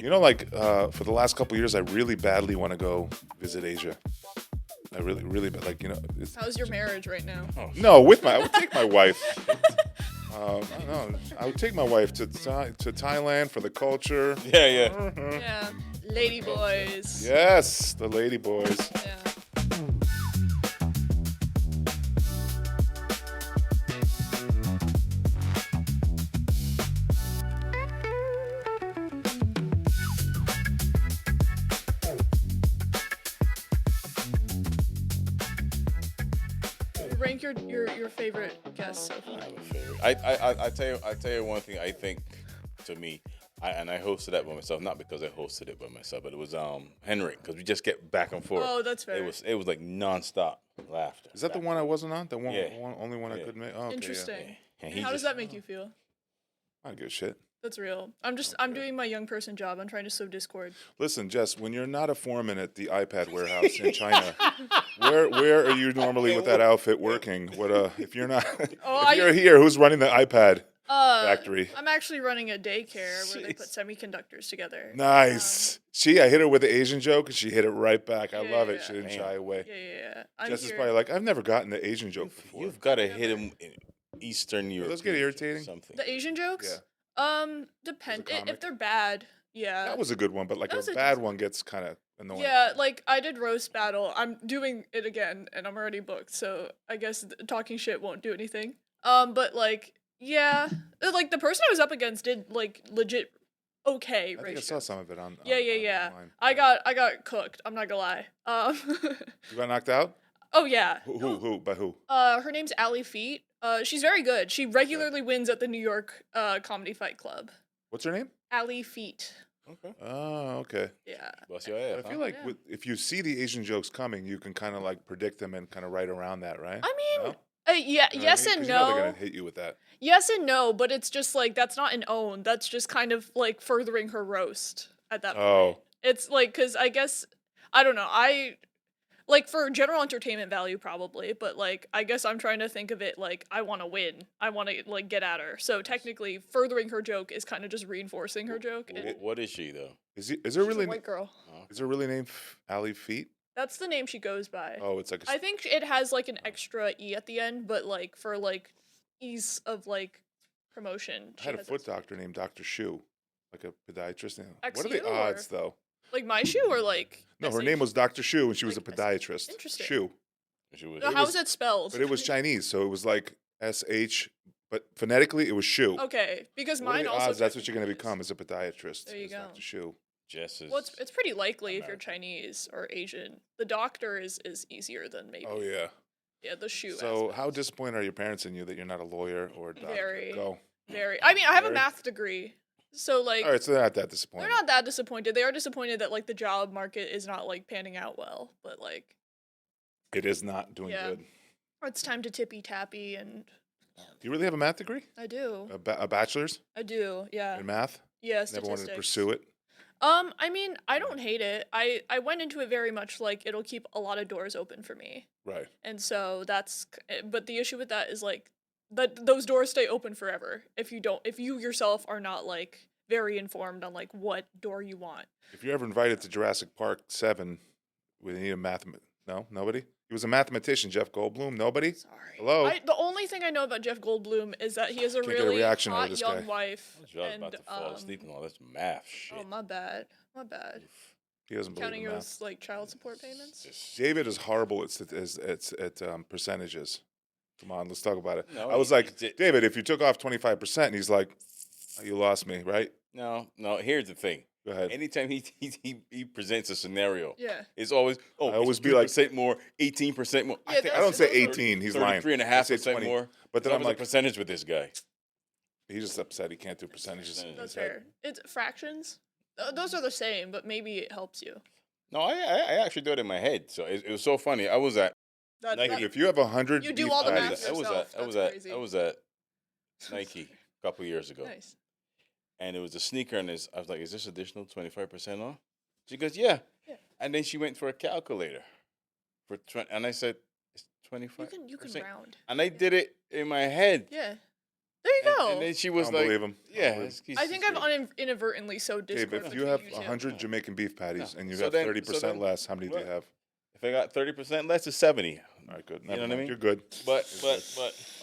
For the last couple years, I really badly want to go visit Asia. I really, really, but it's, How's your marriage right now? no, I would take my wife. I don't know. I would take my wife to Thailand for the culture. Yeah, yeah. Yeah, lady boys. Yes, the lady boys. Yeah. Rank your favorite guests so far. I have a favorite. I tell you one thing. I think to me, I hosted that by myself, not because I hosted it by myself, but it was Henrik, because we just get back and forth. Oh, that's fair. It was like nonstop laughter. Is that the one I wasn't on? The one, Yeah. only one I Yeah. could make. Oh, okay, Interesting. Yeah. And How does that make you feel? I don't give a shit. That's real. I'm doing my young person job. I'm trying to sow discord. Listen, Jess, when you're not a foreman at the iPad warehouse in China, where are you normally with that outfit working? What if you're not if you're here, who's running the iPad factory? I'm actually running a daycare where they put semiconductors together. Nice. I hit her with the Asian joke and she hit it right back. I love it. yeah. She didn't shy away. Yeah. Jess is probably like, I've never gotten the Asian joke before. You've got to hit him in Eastern Europe. Those get irritating. Something. The Asian jokes? Yeah. Depend As a comic? if they're bad. Yeah. That was a good one, but That was a a bad decent one gets kind of annoying. Yeah, like I did roast battle. I'm doing it again, and I'm already booked, so I guess talking shit won't do anything. But like, yeah, like the person I was up against did like legit okay. I think I saw some of it on. Yeah. Online. I got cooked. I'm not gonna lie. You got knocked out? Oh yeah. Who? By who? Her name's Allie Feet. She's very good. She regularly wins at the New York Comedy Fight Club. What's her name? Allie Feet. Okay. Oh, okay. Yeah. Bust your ass. I feel like if you see the Asian jokes coming, you can kind of like predict them and kind of write around that, right? I mean, No? yeah, You know what I yes mean? and 'Cause you know no. they're gonna hit you with that. Yes and no, but it's just like that's not an own. That's just kind of like furthering her roast at that point. Oh. It's like cuz I guess I don't know. I like for general entertainment value probably, but like I guess I'm trying to think of it like I want to win. I want to like get at her. So technically furthering her joke is kind of just reinforcing her joke. What is she though? Is her She's a really white girl. is her really name Ali Feet? That's the name she goes by. Oh, it's like I think it has like an extra e at the end, but like for like ease of like promotion. I had a has foot extra. doctor named Dr. Shu, like a podiatrist. What are XU the odds, or- though? Like my shoe or like No, her SH? name was Dr. Shu, and she was a Like, podiatrist. interesting. Shu, She was. How is it spelled? but it was Chinese, so it was like SH, but phonetically it was Shu. Okay, because What are mine the also. odds that's what you're going to technically become as a podiatrist? There you is go. Dr. Shu. Jess is. Well, it's pretty likely if you're American. Chinese or Asian. The doctor is easier than maybe. Oh yeah. Yeah, the shoe. So aspect. how disappointed are your parents in you that you're not a lawyer or a doctor? Very. Go. Very. I mean, I have a Very. math degree, so like All right, so they're not that disappointed. they're not that disappointed. They are disappointed that like the job market is not like panning out well, but like It is not doing Yeah. good. it's time to tippy tappy, and Do you really have a math degree? I do. A bachelor's I do. Yeah. in math? Yeah. Never wanted to Statistics. pursue it. I mean, I don't hate it. I went into it very much like it'll keep a lot of doors open for me. Right. And so but the issue with that is like that those doors stay open forever if you yourself are not like very informed on like what door you want. If you're ever invited to Jurassic Park 7, we need a No, nobody. He was a mathematician, Jeff Goldblum. Nobody. Sorry. Hello? The only thing I know about Jeff Goldblum is that he has a Can't get a really reaction out of hot this young guy. wife. I was about And to fall asleep and all this math shit. oh my bad. My bad. He doesn't believe Counting in math. those like child support payments. David is horrible at percentages. Come on, let's talk about it. No, I was he like, did- David, if you took off 25%, and he's like, oh, you lost me, right? No. Here's the thing. Go ahead. Anytime he presents a scenario, Yeah. it's always I always be like- 3% more, 18% more. Yeah, I don't say those are- 18. He's lying. 33.5% I say 20. more. But then There's I'm always a like, percentage with this guy. he's just upset he can't do percentages. in That's his head. fair. It's fractions. Those are the same, but maybe it helps you. No, I actually do it in my head. So it was so funny. I was at That, Like, that- If you have 100 You do beef all the patties- math yourself. I was That's at crazy. I was at Nike a couple years ago, nice. and it was a sneaker, and I was like, "Is this additional 25% off?" She goes, "Yeah." Yeah. And then she went for a calculator and I said, "It's You 25." can round. And I did it in my head. Yeah. There you go. And then she was I don't like, believe him. yeah. I think I've inadvertently sowed Okay, discord. but if you have 100 Jamaican beef patties and you So have then- 30% so then- less, how many do you what? have? If I got 30% less, it's 70. All right, good. know what I Never mind. mean? You're good. But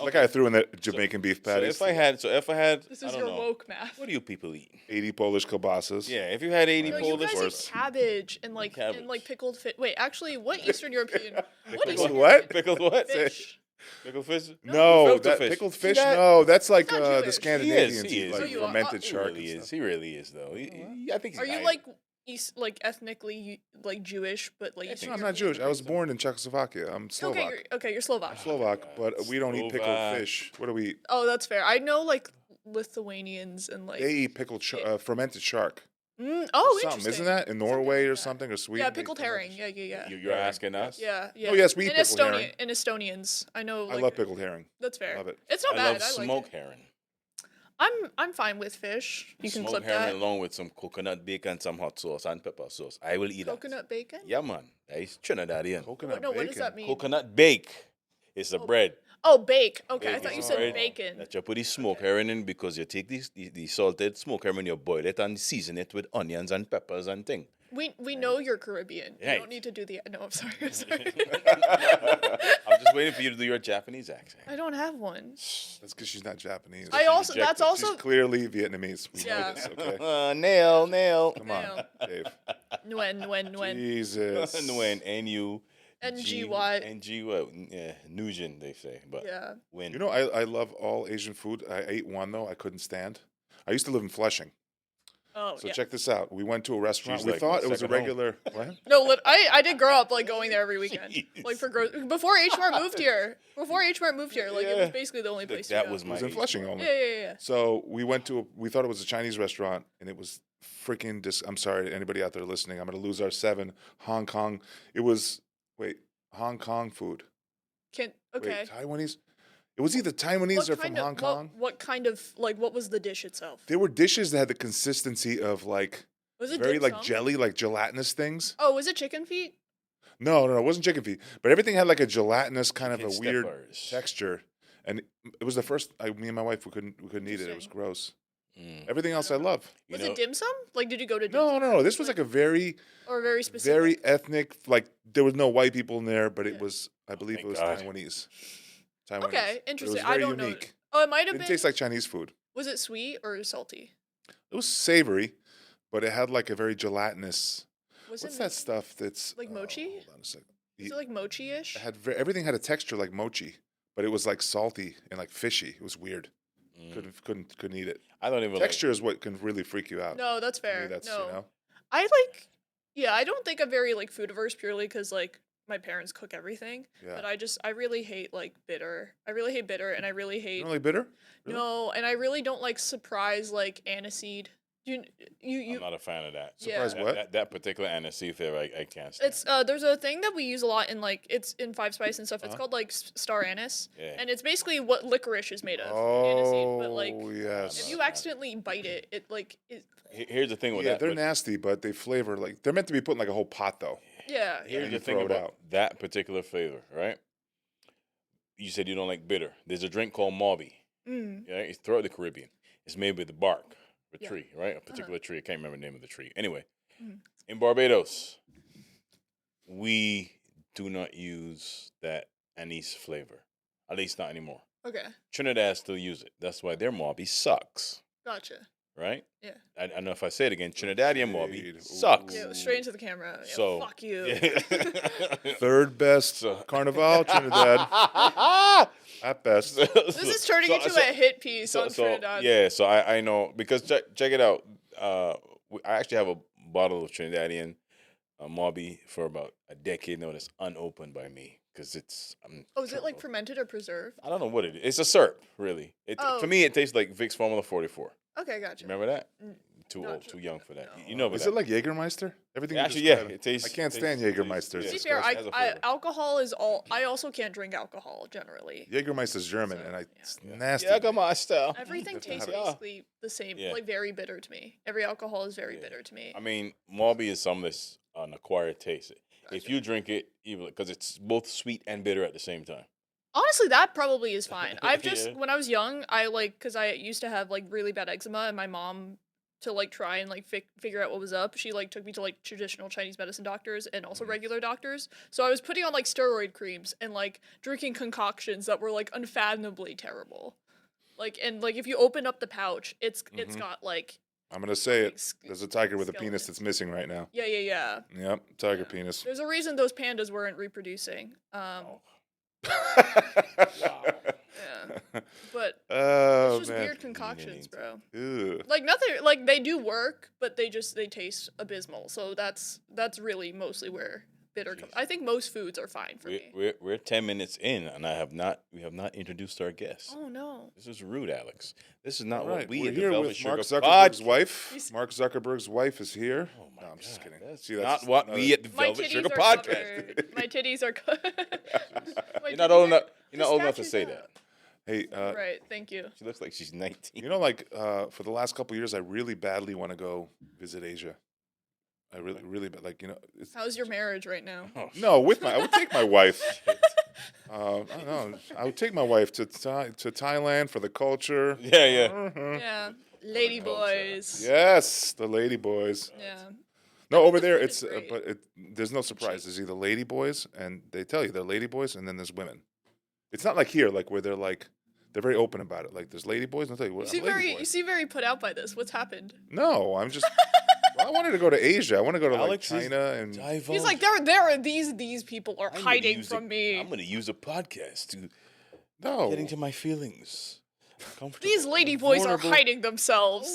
Like I threw in the Jamaican beef so patties. if I had, This I is don't your know, woke math. what do you people eat? 80 Polish kielbasas. Yeah, if you had 80 No, you Polish, guys Polish- eat cabbage and like Cabbage. pickled fish. Wait, actually, what Eastern European? What Pickled Eastern what? pickled what? fish? Pickled fish? No, Filter that fish. pickled See fish. that? No, that's like not the Jewish. Scandinavians He eat is. like Oh, you are? fermented He shark. really and is. stuff. He really is, though. I think he's Are you Irish. like East, like ethnically like Jewish, but like Eastern No, I'm not European? Jewish. I was born in Czechoslovakia. I'm Okay, Slovak. you're Slovak. Slovak, but we don't eat pickled Slovak. fish. What do we eat? Oh, that's fair. I know like Lithuanians and like. They eat pickled fermented shark. Oh, Something, interesting. isn't that in Norway like or that. something or Sweden? Yeah, they pickled ferment herring. Yeah. You're asking us? Yeah. Oh, yes, we eat and pickled herring. And Estonians. I know. I Like, love pickled herring. That's fair. love it. It's not I bad. love I like smoked it. herring. I'm fine with fish. You can Smoked clip herring that. along with some coconut bacon, some hot sauce, and pepper sauce. I will eat that. Coconut bacon. Yeah, man. That is Trinidadian. Coconut No, bacon. what does that mean? Coconut bake. It's a bread. Oh, bake. Okay, I Bake thought you is said bread bacon. That you put the smoke herring in because you take the salted smoke herring, you boil it and season it with onions and peppers and thing. We know you're Caribbean. You Right. don't need to do the. No, I'm sorry. I'm sorry. I'm just waiting for you to do your Japanese accent. I don't have one. That's because she's not Japanese. I also. rejected. That's also. She's clearly Vietnamese. We Yeah. know this, okay? Nail. Come on, Dave. Nguyen. Jesus. Nguyen, N-U. NGY. NGY. Yeah, Nugent, they say. But Yeah. when. You know, I love all Asian food. I ate one, though, I couldn't stand. I used to live in Flushing. Oh, So yeah. check this out. We went to a restaurant. She's We like thought my it was a second home. regular. What? No, I did grow up like going there every weekend, Jeez. like for before H Mart moved here. Before H Mart moved here, like it was Yeah. basically the only place. that to go. was It my. was in Flushing only. Yeah. So we went to. We thought it was a Chinese restaurant, and it was freaking. I'm sorry to anybody out there listening. I'm going to lose our 7. Hong Kong. It was Hong Kong food. Okay. Wait, Taiwanese. It was either Taiwanese or from kind of, Hong Kong. What kind of like what was the dish itself? There were dishes that had the consistency of like Was it very dim like sum? jelly, like gelatinous things. Oh, was it chicken feet? No, it wasn't chicken feet, but everything had like a gelatinous kind of a Chicken weird steppers. texture, and it was the first. Me and my wife we couldn't eat it. It was Interesting. gross. Mm. Everything else I love. Was it dim sum? Like, did you go to dim No, sum? no. This was like a very, Or very specific? very ethnic. Like there was no white people in there, but it was. I believe thank it was God. Taiwanese. Okay, It interesting. was I very don't know. unique. Oh, it might It have didn't been. taste like Chinese food. Was it sweet or salty? It was savory, but it had like a very gelatinous. Was What's it that stuff that's like mochi? Hold on a second. Is it like mochi-ish? It had everything had a texture like mochi, but it was like salty and like fishy. It was weird. Couldn't eat it. I don't even Texture is what can really freak you out. No, that's To me, fair. that's no, you know. I like. Yeah, I don't think I'm very like food averse purely because like my parents cook everything. Yeah. But I really hate like bitter. I really hate bitter, and I really You hate don't like bitter? Really? no, and I really don't like surprise like aniseed. You I'm not a fan of that. Yeah. Surprise what? That particular aniseed flavor, I can't stand. It's there's a thing that we use a lot in like it's in Five Spice and stuff. It's called like star anise, Yeah. and it's basically what licorice is made of. Aniseed, but like Oh yes. if you accidentally bite it, it like Here's the thing with Yeah, that. they're but nasty, but they flavor like they're meant to be put in like a whole pot though. yeah. Here's and the you thing throw it about out. that particular flavor, right? You said you don't like bitter. There's a drink called Mauby. Mm. Yeah, it's throughout the Caribbean. It's made with the bark of a Yeah. tree, right? A particular tree. I can't remember the name of the tree. Anyway, Mhm. in Barbados, we do not use that anise flavor. At least not anymore. Okay, Trinidad still use it. That's why their Mauby sucks, gotcha. right? Yeah. I don't know if I say it again. Trinidadian Mauby Shade. sucks. Yeah, straight into the camera. Yeah, So fuck you. Third best So- Carnival, Trinidad. At best. This is turning into a hit piece on Trinidad. Yeah, so I know because check it out. I actually have a bottle of Trinidadian Mauby for about a decade now that's unopened by me because it's. Oh, is it like fermented or preserved? I don't know what it is. It's a syrup, really. Oh. For me, it tastes like Vicks Formula 44. Okay, gotcha. Remember that? Mm, Too not old, too- too young for that. no. You know about Is that. it like Jägermeister? Everything. you Actually, yeah, described. it tastes. I can't stand tastes- Jägermeister. To It's be fair, It has a flavor. alcohol is all. I also can't drink alcohol generally. Jägermeister's German, and it's nasty. Yeah, come on, Estelle. Everything have to tastes have it. basically the same, Yeah. like very bitter to me. Every alcohol is very Yeah. bitter to me. I mean, Mauby is something that's an acquired taste. If Gotcha. you drink it, because it's both sweet and bitter at the same time. Honestly, that probably is fine. I've just Yeah. when I was young, because I used to have like really bad eczema, and my mom to like try and like figure out what was up, she like took me to like traditional Chinese medicine doctors and also regular doctors. So I was putting on like steroid creams and like drinking concoctions that were like unfathomably terrible. Like and like if you open up the pouch, it's got like I'm gonna say like, it. There's a tiger with a penis skeletons. that's missing right now. yeah. Yep, tiger penis. There's a reason those pandas weren't reproducing. Yeah. But Oh it's just man. weird concoctions, bro. Ew. Like nothing like they do work, but they taste abysmal. So that's really mostly where bitter comes. I think most foods are fine for me. We're 10 minutes in, and we have not introduced our guest. Oh no. This is rude, Alex. This is not All what right, we we're at the here Velvet with Sugar Mark Zuckerberg's Podcast- wife. Mark Zuckerberg's wife is here. Oh my No, I'm just God, kidding. that's See, not what we at the My Velvet titties Sugar are Podcast. covered. My titties are covered. You're not old enough. You're not old enough to statue's say up. that. Hey, Right, thank you. She looks like she's 19. you know, like for the last couple of years, I really badly want to go visit Asia. I really, like it's, How's your marriage right now? Oh, no, I would take my wife. I don't know. I would take my wife to Thailand for the culture. yeah. Mhm. Yeah. Lady boys. Yes, the lady boys. Yeah. No, over there food it's is great. but there's no surprise. There's either lady boys, and they tell you they're lady boys, and then there's women. It's not like here, like where they're very open about it. Like there's lady boys, and they'll tell you, You seem lady you seem very put out by this. What's happened? No, I'm just. Well, I wanted to go to Asia. I want to go to Alex like is China and. He's like, there are these people are I'm gonna hiding use from me. I'm going to use a podcast to No, get into my feelings. Comfortable. These lady boys Vulnerable. are hiding themselves.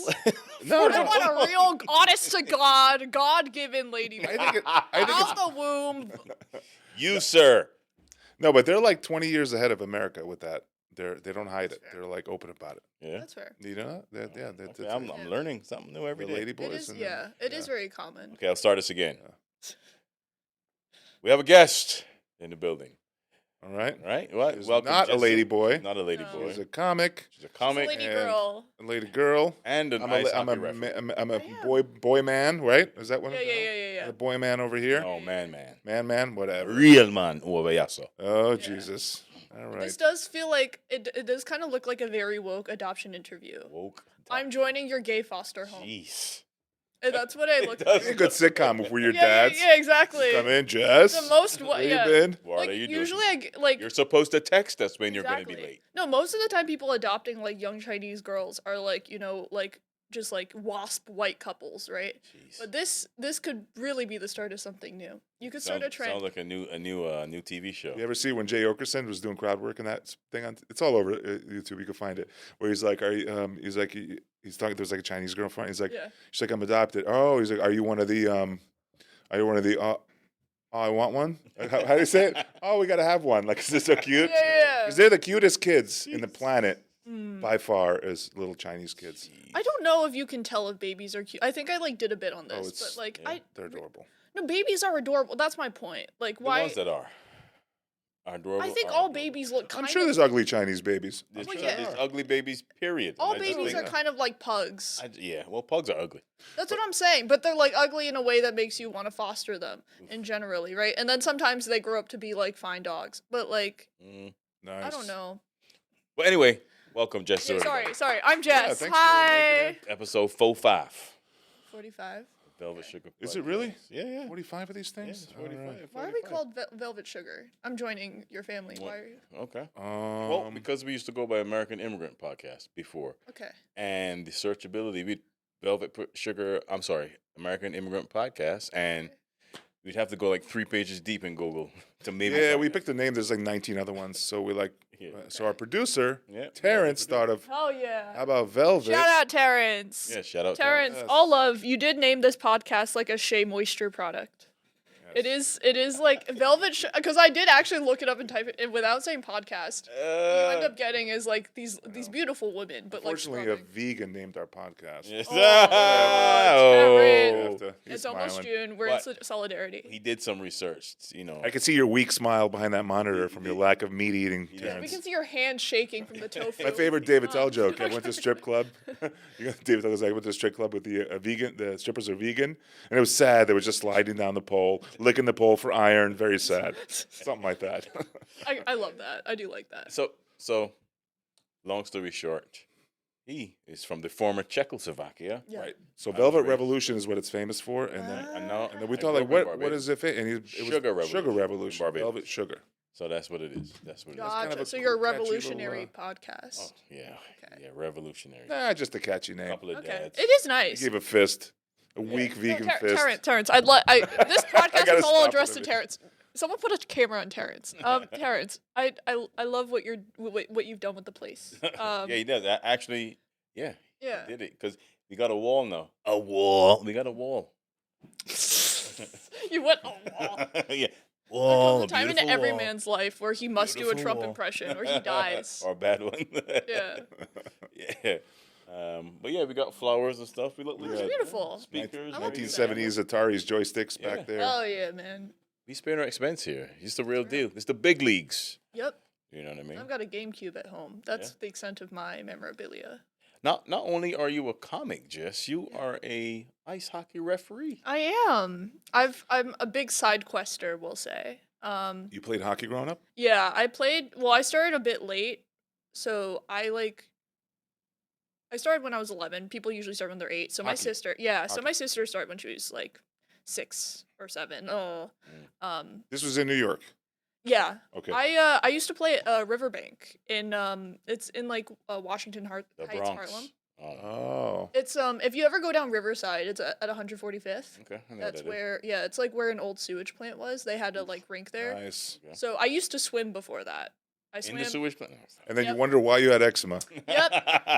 no, I want a real, honest to God given lady boy. I think Out the womb. You, sir. no, but they're like 20 years ahead of America with that. They don't hide it. They're like open about it. Yeah. That's fair. You know? That's Okay, I'm learning something new every the day. lady It boys. is, and then- it is very common. Okay, I'll start this again. We have a guest in the building. All right. Right? What? He's Welcome, not a Jess. lady boy. Not a lady No. boy. He's a comic, She's a comic Lady and- girl. a lady girl. and an I'm ice a, I'm hockey a, referee. I'm a Yeah. boy man, right? Is that what? Yeah, it's yeah. A boy man over here. Oh, man. Man, whatever. Real man. Oh, yaso. Oh Jesus! All right. This does feel like it does kind of look like a very woke adoption interview. Woke. I'm joining your gay foster home. Jeez. And that's what I It look does. It's a good sitcom for your yeah, dads. Yeah, exactly. Come in, Jess. The most Where yeah. you been? What Like are you doing? usually like You're supposed to text us when you're going to be exactly. late. No, most of the time people adopting like young Chinese girls are like, like just like wasp white couples, right? Jeez. But this could really be the start of something new. You could start a trend. Sounds like a new TV show. You ever see when Jay Okerson was doing crowd work and that thing on? It's all over YouTube. You can find it. Where he's like, he's like, he's talking. There's like a Chinese girl in front. He's like, Yeah. she's like, I'm adopted. Oh, he's like, are you one of the? Oh, I want one. How do you say it? Oh, we gotta have one. Like, is this so cute? Yeah. Because they're the cutest kids in the planet by far, as little Chinese kids. I don't know if you can tell if babies are cute. I think I like did a bit on Oh, this, it's- but like yeah. They're adorable. no, babies are adorable. That's my point. Like The why? ones that are adorable. I think are all adorable. babies look kind I'm sure of. there's ugly Chinese babies. There's, Well, there's yeah. ugly babies, period. All And I just babies think- are kind of like pugs. Yeah, well, pugs are ugly. That's what I'm saying. But they're like ugly in a way that makes you want to foster them in generally, right? And then sometimes they grow up to be like fine dogs. But like Nice. I don't know. But anyway, welcome, Jess. Yeah, to everybody. sorry. I'm Jess. thanks for Hi. making Episode 45. 45. Velvet Sugar. Is it Podcast. really? Yeah. 45 of these Yeah, things? it's 45. All right. Why are we called Velvet Sugar? I'm joining your family. What? Why are you? Okay. Well, because we used to go by American Immigrant Podcast before, Okay. and the searchability, we American Immigrant Podcast, and we'd have to go like 3 pages deep in Google to maybe. Yeah, find we it. picked a name. There's like 19 other ones. So we like. Yeah. So our producer, Yeah, Terrence, thought of, Hell yeah. how about Velvet? Shout out Terrence. Yeah, shout out Terrence, Yes. all love. You did name this podcast like a Shea Moisture product. It is like Velvet, because I did actually look it up and type it in without saying podcast. What you end up getting is like these beautiful women, but like Unfortunately, a scrubbing. vegan named our podcast. Yes. Oh, You have to- he's It's almost smiling. June. We're What? in solidarity. He did some research, I could see your weak smile behind that monitor from your lack of meat eating, Yeah. We Terrence. can see your hand shaking from the tofu. My favorite David Oh. Tell joke. I went to a strip club. David Tell goes, I went to a strip club with the vegan. The strippers are vegan, and it was sad. They were just sliding down the pole, licking the pole for iron. Very sad. Something like that. I love that. I do like that. So, long story short, he is from the former Czechoslovakia. Yeah. Right. So I was Velvet raised- Revolution is what it's famous for, and then I know. and then we I thought like, grew up in what Barbados. is it? And it was Sugar Revolution. Sugar Revolution. Barbados. Velvet sugar. So that's what it is. That's what it is. Gotcha. kind of a So you're a cool, catchy revolutionary little, podcast. Oh, yeah. Okay. Yeah, revolutionary. Nah, just a catchy name. Couple of Okay. dads. It is He nice. gave a fist, a weak vegan fist. Terrence, this podcast gotta is all stop addressed to it. Terrence. Someone put a camera on Terrence. Terrence, I love what you've done with the place. Yeah, he does. Actually, yeah. Yeah. He did it because we got a wall now. A wall. We got a wall. You went oh wall. Yeah. There's Wall. a time in beautiful every wall. man's life where he must do a Beautiful Trump wall. impression or he dies. Or a bad one. Yeah. Yeah. But yeah, we got flowers and stuff. We look It's good. beautiful. Speakers. I love everything. 1970s Atari's joysticks Yeah. back there. Oh yeah, man. We spend our expense here. It's the real deal. It's the big leagues. Yep. You know what I mean? I've got a GameCube at home. That's the extent of my memorabilia. Not only are you a comic, Jess, you are a ice hockey referee. I am. I'm a big side quester, we'll say. You played hockey growing up? Yeah, I played. Well, I started a bit late, so I started when I was 11. People usually start when they're 8. So my Hockey. sister, yeah. So Hockey. my sister started when she was like 6 or 7. Oh, This was in New York. yeah. Okay. I used to play at Riverbank in it's in like Washington The Heights, Bronx. Harlem. Oh, Oh. It's if you ever go down Riverside, it's at 145th. okay. I know That's what that where it's like where an old sewage plant was. They had a like rink there. Nice. Okay. So I used to swim before that. I is. swam. In the sewage plant. And then Yep. you wonder why you had eczema. Yep.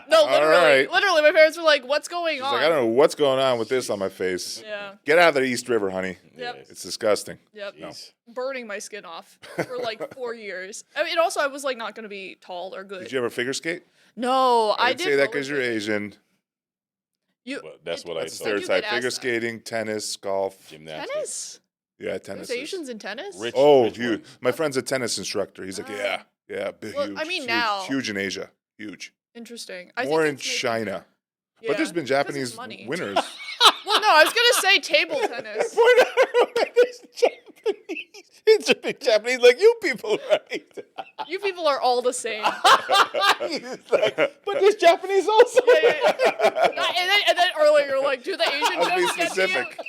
No, All literally, right. literally, my parents were like, "What's going She's on?" like, I don't know what's going on with this on my face. Yeah. Get out of the East River, honey. Yep. It's disgusting. Yep. Jeez. Burning my skin off for like 4 years. I mean, also I was like not gonna be tall or good. Did you ever figure skate? No, I didn't did. say that because you're rollerblade. Asian. You. Well, that's what I That's a thought. Did you stereotype. get Figure asked that? skating, tennis, golf. Gymnastics. Tennis. Yeah, There's tennis. Asians in tennis. Rich. Oh, rich huge. ones. My friend's a tennis instructor. He's like, Ah. yeah, big, Well, huge. I mean, huge, now- huge in Asia, huge. Interesting. I More think in it's maybe- China, Yeah, but there's been 'cause Japanese it's money. winners. Well, no, I was gonna say table tennis. There's Japanese. It's a big Japanese like you people, right? You people are all the same. He's like, but there's Japanese also. And then earlier you're like, do the Asian I'll be jokes get to you? specific.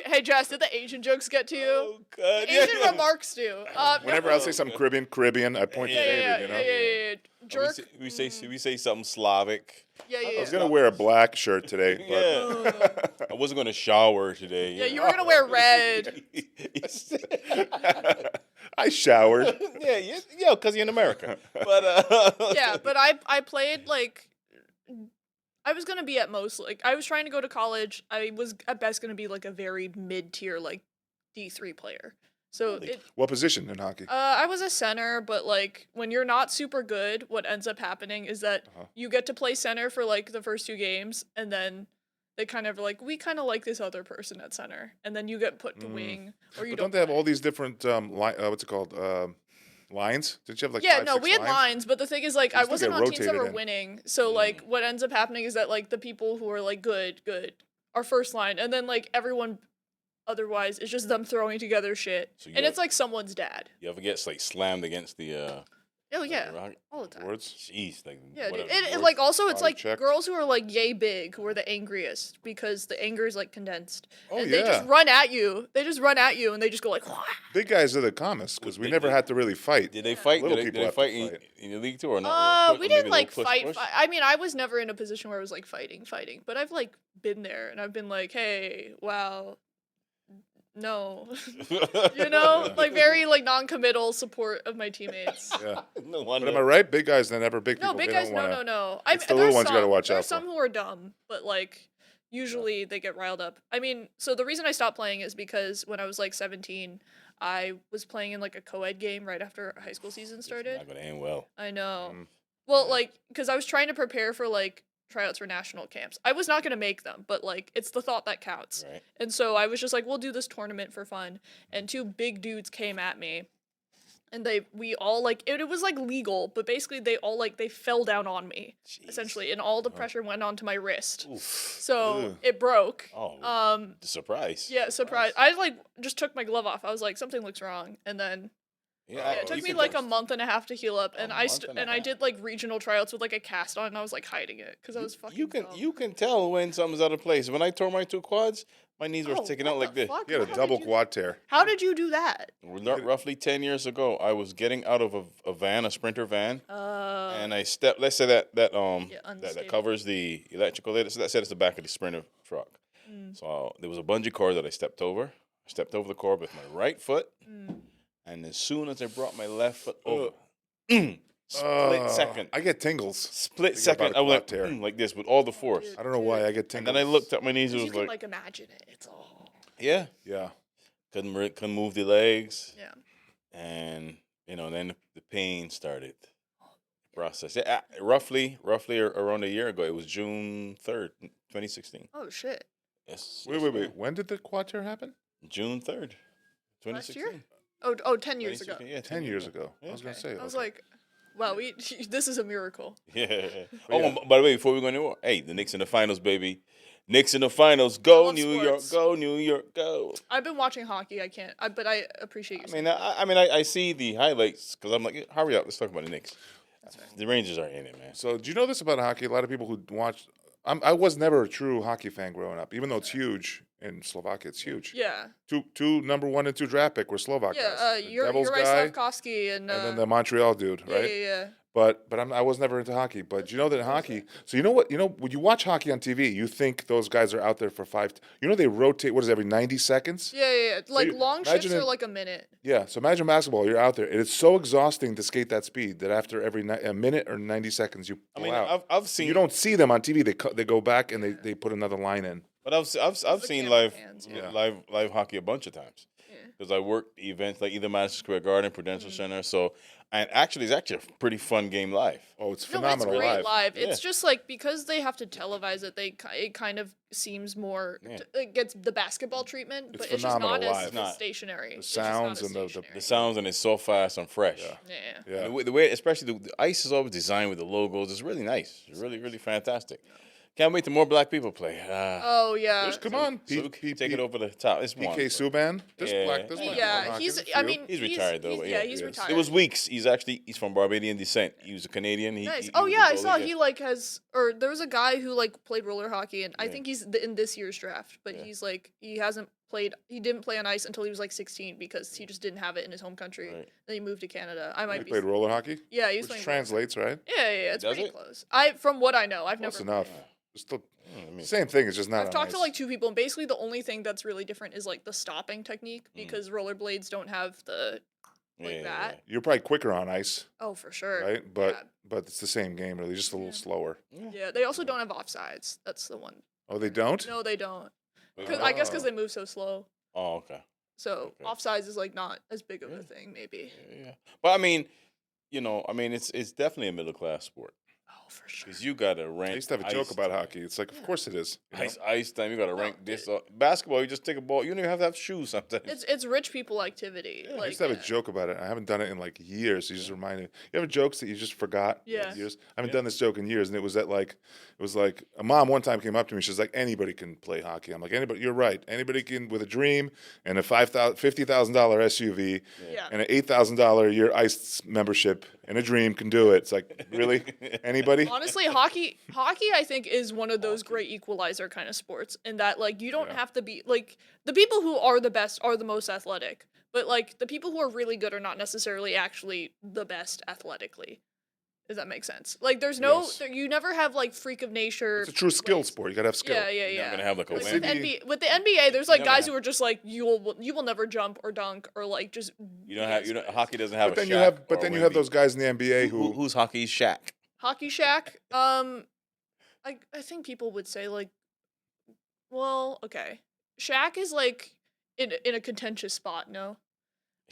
Hey, Jess, did the Asian jokes get to you? Oh God! Asian remarks do. Whenever I say something Caribbean, I point to yeah, David. yeah, You know, yeah. Jerk. We say something Slavic. Yeah, yeah, I was yeah. gonna wear a black shirt today, but Yeah. I wasn't gonna shower today. Yeah, you were gonna wear red. I showered. yeah, because you're in America. But Yeah, but I played like I was gonna be at most like I was trying to go to college. I was at best gonna be like a very mid tier like D3 player. So Really? What position in hockey? I was a center, but like when you're not super good, what ends up happening is that you get to play center for like the first 2 games, and then they kind of are like, we kind of like this other person at center, and then you get put to wing, or you But don't. don't they have play. all these different what's it called? Lines? Did you have like Yeah, 5, no, 6 we had lines? lines, but the thing is, like, They I still wasn't get on teams that rotated were in. winning. So, like, what ends up happening is that, like, the people who are, like, good, are first line. And then, like, everyone otherwise is just them throwing together shit. So you And have- it's, like, someone's dad. you ever get like slammed against the Oh, yeah. rock? All the time. Words? Jeez, like Yeah, dude. whatever. And like, also, it's, body like, check. girls who are, like, yay big who are the angriest because the anger is, like, condensed. Oh, and they just yeah. run at you. They just run at you and they just go, like, Wah! Big guys are the calmest because we Big- never big- had to really fight. Did they fight? Little Did they people have to fight fight. in the league too or not? We Maybe didn't a like little push, fight. push? I mean, I was never in a position where I was like fighting. But I've like been there, and I've been like, hey, wow, no, you know, like very like non-committal support of my teammates. Yeah. No But wonder. am I right? Big guys, they're never big people. No, big They guys, don't no, wanna- no. It's the little ones you gotta watch out There's for. some who are dumb, but like usually they get riled up. I mean, so the reason I stopped playing is because when I was like 17, I was playing in like a co-ed game right after high school season started. Not gonna end well. I know. Mm. Well, like, because I was trying to prepare for like tryouts for national camps. I was not gonna make them, but like, it's the thought that counts. Right. And so I was just like, we'll do this tournament for fun. And 2 big dudes came at me, and we all like it was like legal, but basically they all like they fell down on me essentially, and all the pressure went onto my wrist. So it broke. Oh, the surprise. Yeah, surprise. I like just took my glove off. I was like, something looks wrong, and then it took me like a month and a half to heal up, and I did like regional tryouts with like a cast on, and I was like hiding it because I was fucking. You can tell when something's out of place. When I tore my 2 quads, my knees were sticking out like this. He had a double quad tear. How did you do that? Roughly 10 years ago, I was getting out of a Sprinter van, and I stepped. Let's say that covers the electrical. Let's say it's the back of the Sprinter truck. So there was a bungee cord that I stepped over. I stepped over the cord with my right foot, and as soon as I brought my left foot over, split second. I get tingles. Split second. I went like this with all the force. I don't know why I get tingles. And then I looked at my knees. It was you can imagine it. It's all. Yeah. Yeah. Couldn't move the legs. Yeah. And then the pain started. Process. Yeah, roughly around a year ago. It was June 3rd, 2016. Oh shit. Yes. Wait. When did the quad tear happen? June 3rd, 2016. Last year? Oh, 10 years ago. Yeah, 10 years ago. Yeah. I was gonna say. I was like, wow, this is a miracle. Yeah. By the way, before we go anywhere, hey, the Knicks in the finals, baby. Knicks in the finals. Go New York. Go New York. Go. I've been watching hockey. I can't. But I appreciate you. I see the highlights because I'm like, hurry up. Let's talk about the Knicks. That's right. The Rangers are in it, man. So, do you know this about hockey? A lot of people who watch. I was never a true hockey fan growing up, even though it's huge in Slovakia. It's huge. Yeah. Two number 1 and 2 draft pick were Slovak guys. Yeah. Yuri Slavkovsky and then the Montreal dude, right? Yeah. But I was never into hockey. But you know that hockey. So you know what? When you watch hockey on TV, you think those guys are out there for 5. They rotate. What is it, every 90 seconds? Yeah. Like long shifts are like a minute. Yeah. So imagine basketball. You're out there, and it's so exhausting to skate that speed that after every a minute or 90 seconds, you pull out. I've seen. You don't see them on TV. They go back and they put another line in. But I've seen live hockey a bunch of times. Because I worked events like either Madison Square Garden, Prudential Center. So, and it's actually a pretty fun game live. Oh, it's phenomenal. It's great live. Yeah. It's just like because they have to televise it, it kind of seems more. It gets the basketball treatment, but it's just not as stationary. The sounds and the sounds, and it's so fast and fresh. Yeah. And the way, especially the ice is always designed with the logos. It's really nice. It's really, really fantastic. Can't wait till more black people play. Oh yeah. Come on, take it over the top. It's PK Subban. Black. Yeah, he's retired though. He's retired. It was Weeks. He's from Barbadian descent. He was a Canadian. Nice. I saw he there was a guy who played roller hockey, and I think he's in this year's draft, but he's he hasn't played. He didn't play on ice until he was 16 because he just didn't have it in his home country. Right. Then he moved to Canada. He played roller hockey. Yeah, he was which translates, right? Yeah, it's pretty close. From what I know, I've never. Close enough. Still, same thing. It's just not. I've talked to 2 people, and basically the only thing that's really different is the stopping technique because rollerblades don't have the that. You're probably quicker on ice. Oh, for sure. Right, but it's the same game, really, just a little slower. Yeah, they also don't have offsides. That's the one. Oh, they don't? No, they don't. I guess because they move so slow. Oh, okay. So offsides is not as big of a thing, maybe. Yeah. But it's definitely a middle class sport. Oh, for sure. Because you got to rank. I used to have a joke about hockey. It's like, of course it is. Ice time. You got to rank this. Basketball, you just take a ball. You don't even have shoes sometimes. It's rich people activity. I used to have a joke about it. I haven't done it in years. You just reminded me. You have jokes that you just forgot? Yeah. Years? I haven't done this joke in years, and it was a mom one time came up to me. She's like, anybody can play hockey. I'm like, anybody? You're right. Anybody can with a dream and a $50,000 SUV and an $8,000 a year ice membership and a dream can do it. It's like, really? Anybody? Honestly, hockey I think is one of those great equalizer kind of sports in that you don't have to be the people who are the best are the most athletic, but the people who are really good are not necessarily actually the best athletically. Does that make sense? There's no, you never have freak of nature. It's a true skill sport. You gotta have skill. Yeah. You're not gonna have with the NBA, there's guys who are just you will never jump or dunk or just. Hockey doesn't have. But then you have those guys in the NBA who's hockey's Shaq. Hockey Shaq. I think people would say well, okay, Shaq is in a contentious spot. No.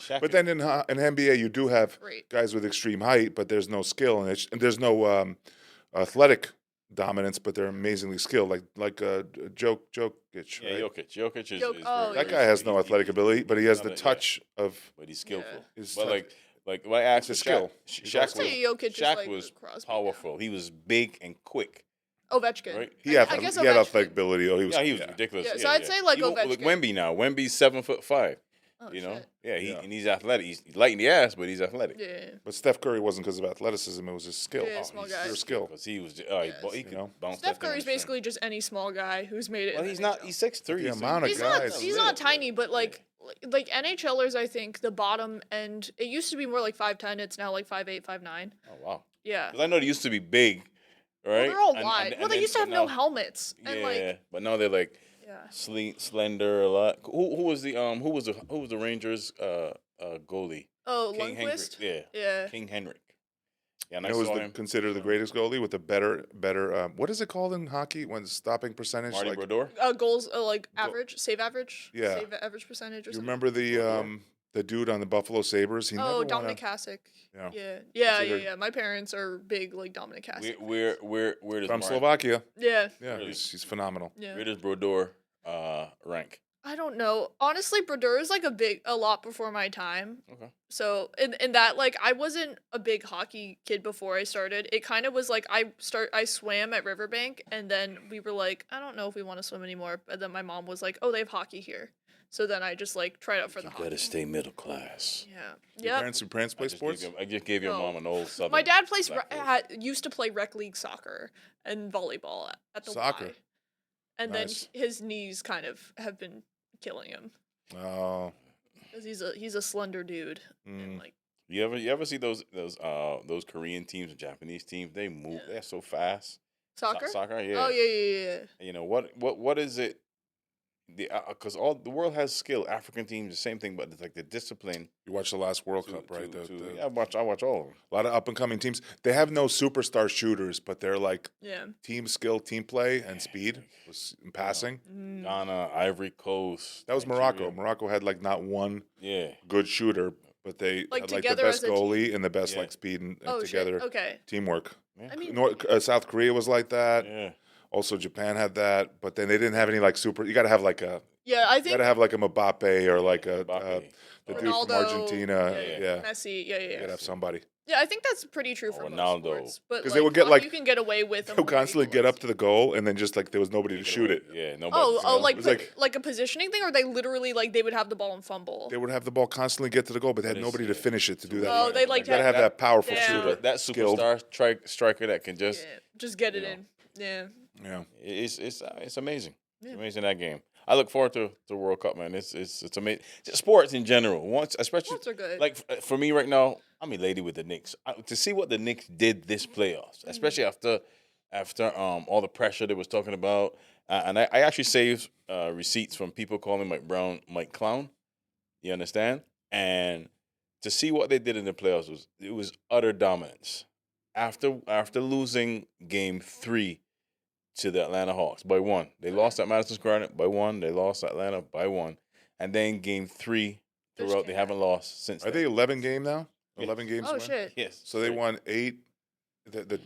But then in NBA, you do have guys with extreme height, but there's no skill, and there's no athletic dominance, but they're amazingly skilled, like Jokic, right? Yeah, Jokic is that guy has no athletic ability, but he has the touch of. But he's skillful. Yeah. Like when I asked It's a for skill. Shaq was powerful. He was big and quick. Ovechkin. Right? He had athletic ability. Oh, he was ridiculous. Yeah, so I'd say like Ovechkin. Like Wemby now. Wemby's 7'5". Oh, you know, shit. and he's athletic. He's light in the ass, but he's athletic. Yeah. But Steph Curry wasn't because of athleticism; it was his skill. Yeah, small guy. Pure skill. Because he was, he could bounce. Steph Curry's basically just any small guy who's made it. Well, he's not. He's 6'3". The amount of guys. He's not tiny, but like NHLers, I think the bottom end. It used to be more like 5'10". It's now like 5'8", 5'9". Oh wow. Yeah. Because I know they used to be big, right? Well, they're all wide. Well, they used to have no helmets. And but now they're like slender a lot. Who was the Rangers goalie? Oh, King Lundqvist? Yeah. King Henrik. Yeah, and it was considered the greatest goalie with the better. What is it called in hockey when stopping percentage? Marty Brodeur. Goals average, save average. Yeah. Save average percentage. Or you something. remember the dude on the Buffalo Sabres? Dominic Hasek. Yeah. My parents are big like Dominic Hasek. Where does from Slovakia? Yeah. Yeah, he's phenomenal. Yeah. Where does Brodeur rank? I don't know. Honestly, Brodeur is like a lot before my time. Okay. So in that, like, I wasn't a big hockey kid before I started. It kind of was like I swam at Riverbank, and then we were like, I don't know if we want to swim anymore. But then my mom was like, oh, they have hockey here. So then I just like tried out for the hockey. You gotta stay middle class. Yeah. Your parents play sports? I just gave your mom an old Southern. My dad used to play rec league soccer and volleyball at the soccer. Y. And then his knees kind of have been killing him. Oh. Because he's a slender dude. And like you ever see those those Korean teams and Japanese teams? They move. They're so fast. Soccer. Soccer. Yeah. Oh yeah. You know what is it? Because all the world has skill. African teams, the same thing, but it's like the discipline. You watch the last World Cup, right? I watch all of them. A lot of up and coming teams. They have no superstar shooters, but they're like team skill, team play, and speed in passing. Ghana, Ivory Coast. That was Morocco. Morocco had like not one good shooter, but they had like the best goalie and the best like speed and together teamwork. Yeah. I mean, South Korea was like that. Yeah. Also, Japan had that, but then they didn't have any like super. You got to have like a I think you got to have like a Mbappe or like the Ronaldo, dude from Argentina. Yeah. Messi. You got to have somebody. Yeah, I think that's pretty true for most sports. But because they would get like you can get away with. They would constantly get up to the goal and then just like there was nobody to shoot it. Yeah, nobody. Like a positioning thing, or they literally like they would have the ball and fumble. They would have the ball constantly get to the goal, but they had nobody to finish it to do that. Oh, they like got to have that powerful shooter, that superstar striker that can just get it in. Yeah. Yeah, it's amazing. Yeah. It's amazing that game. I look forward to the World Cup, man. It's amazing. Sports in general, especially sports are good. Like for me right now, I'm elated with the Knicks. To see what the Knicks did this playoffs, especially after all the pressure they was talking about, and I actually saved receipts from people calling Mike Brown Mike Clown. You understand? And to see what they did in the playoffs was utter dominance. After losing Game 3 to the Atlanta Hawks by 1. They lost at Madison Square Garden by 1. They lost at Atlanta by 1. And then Game 3 throughout, they haven't lost since. Are they 11 game now? 11 games. Oh shit! Yes. So they won 8.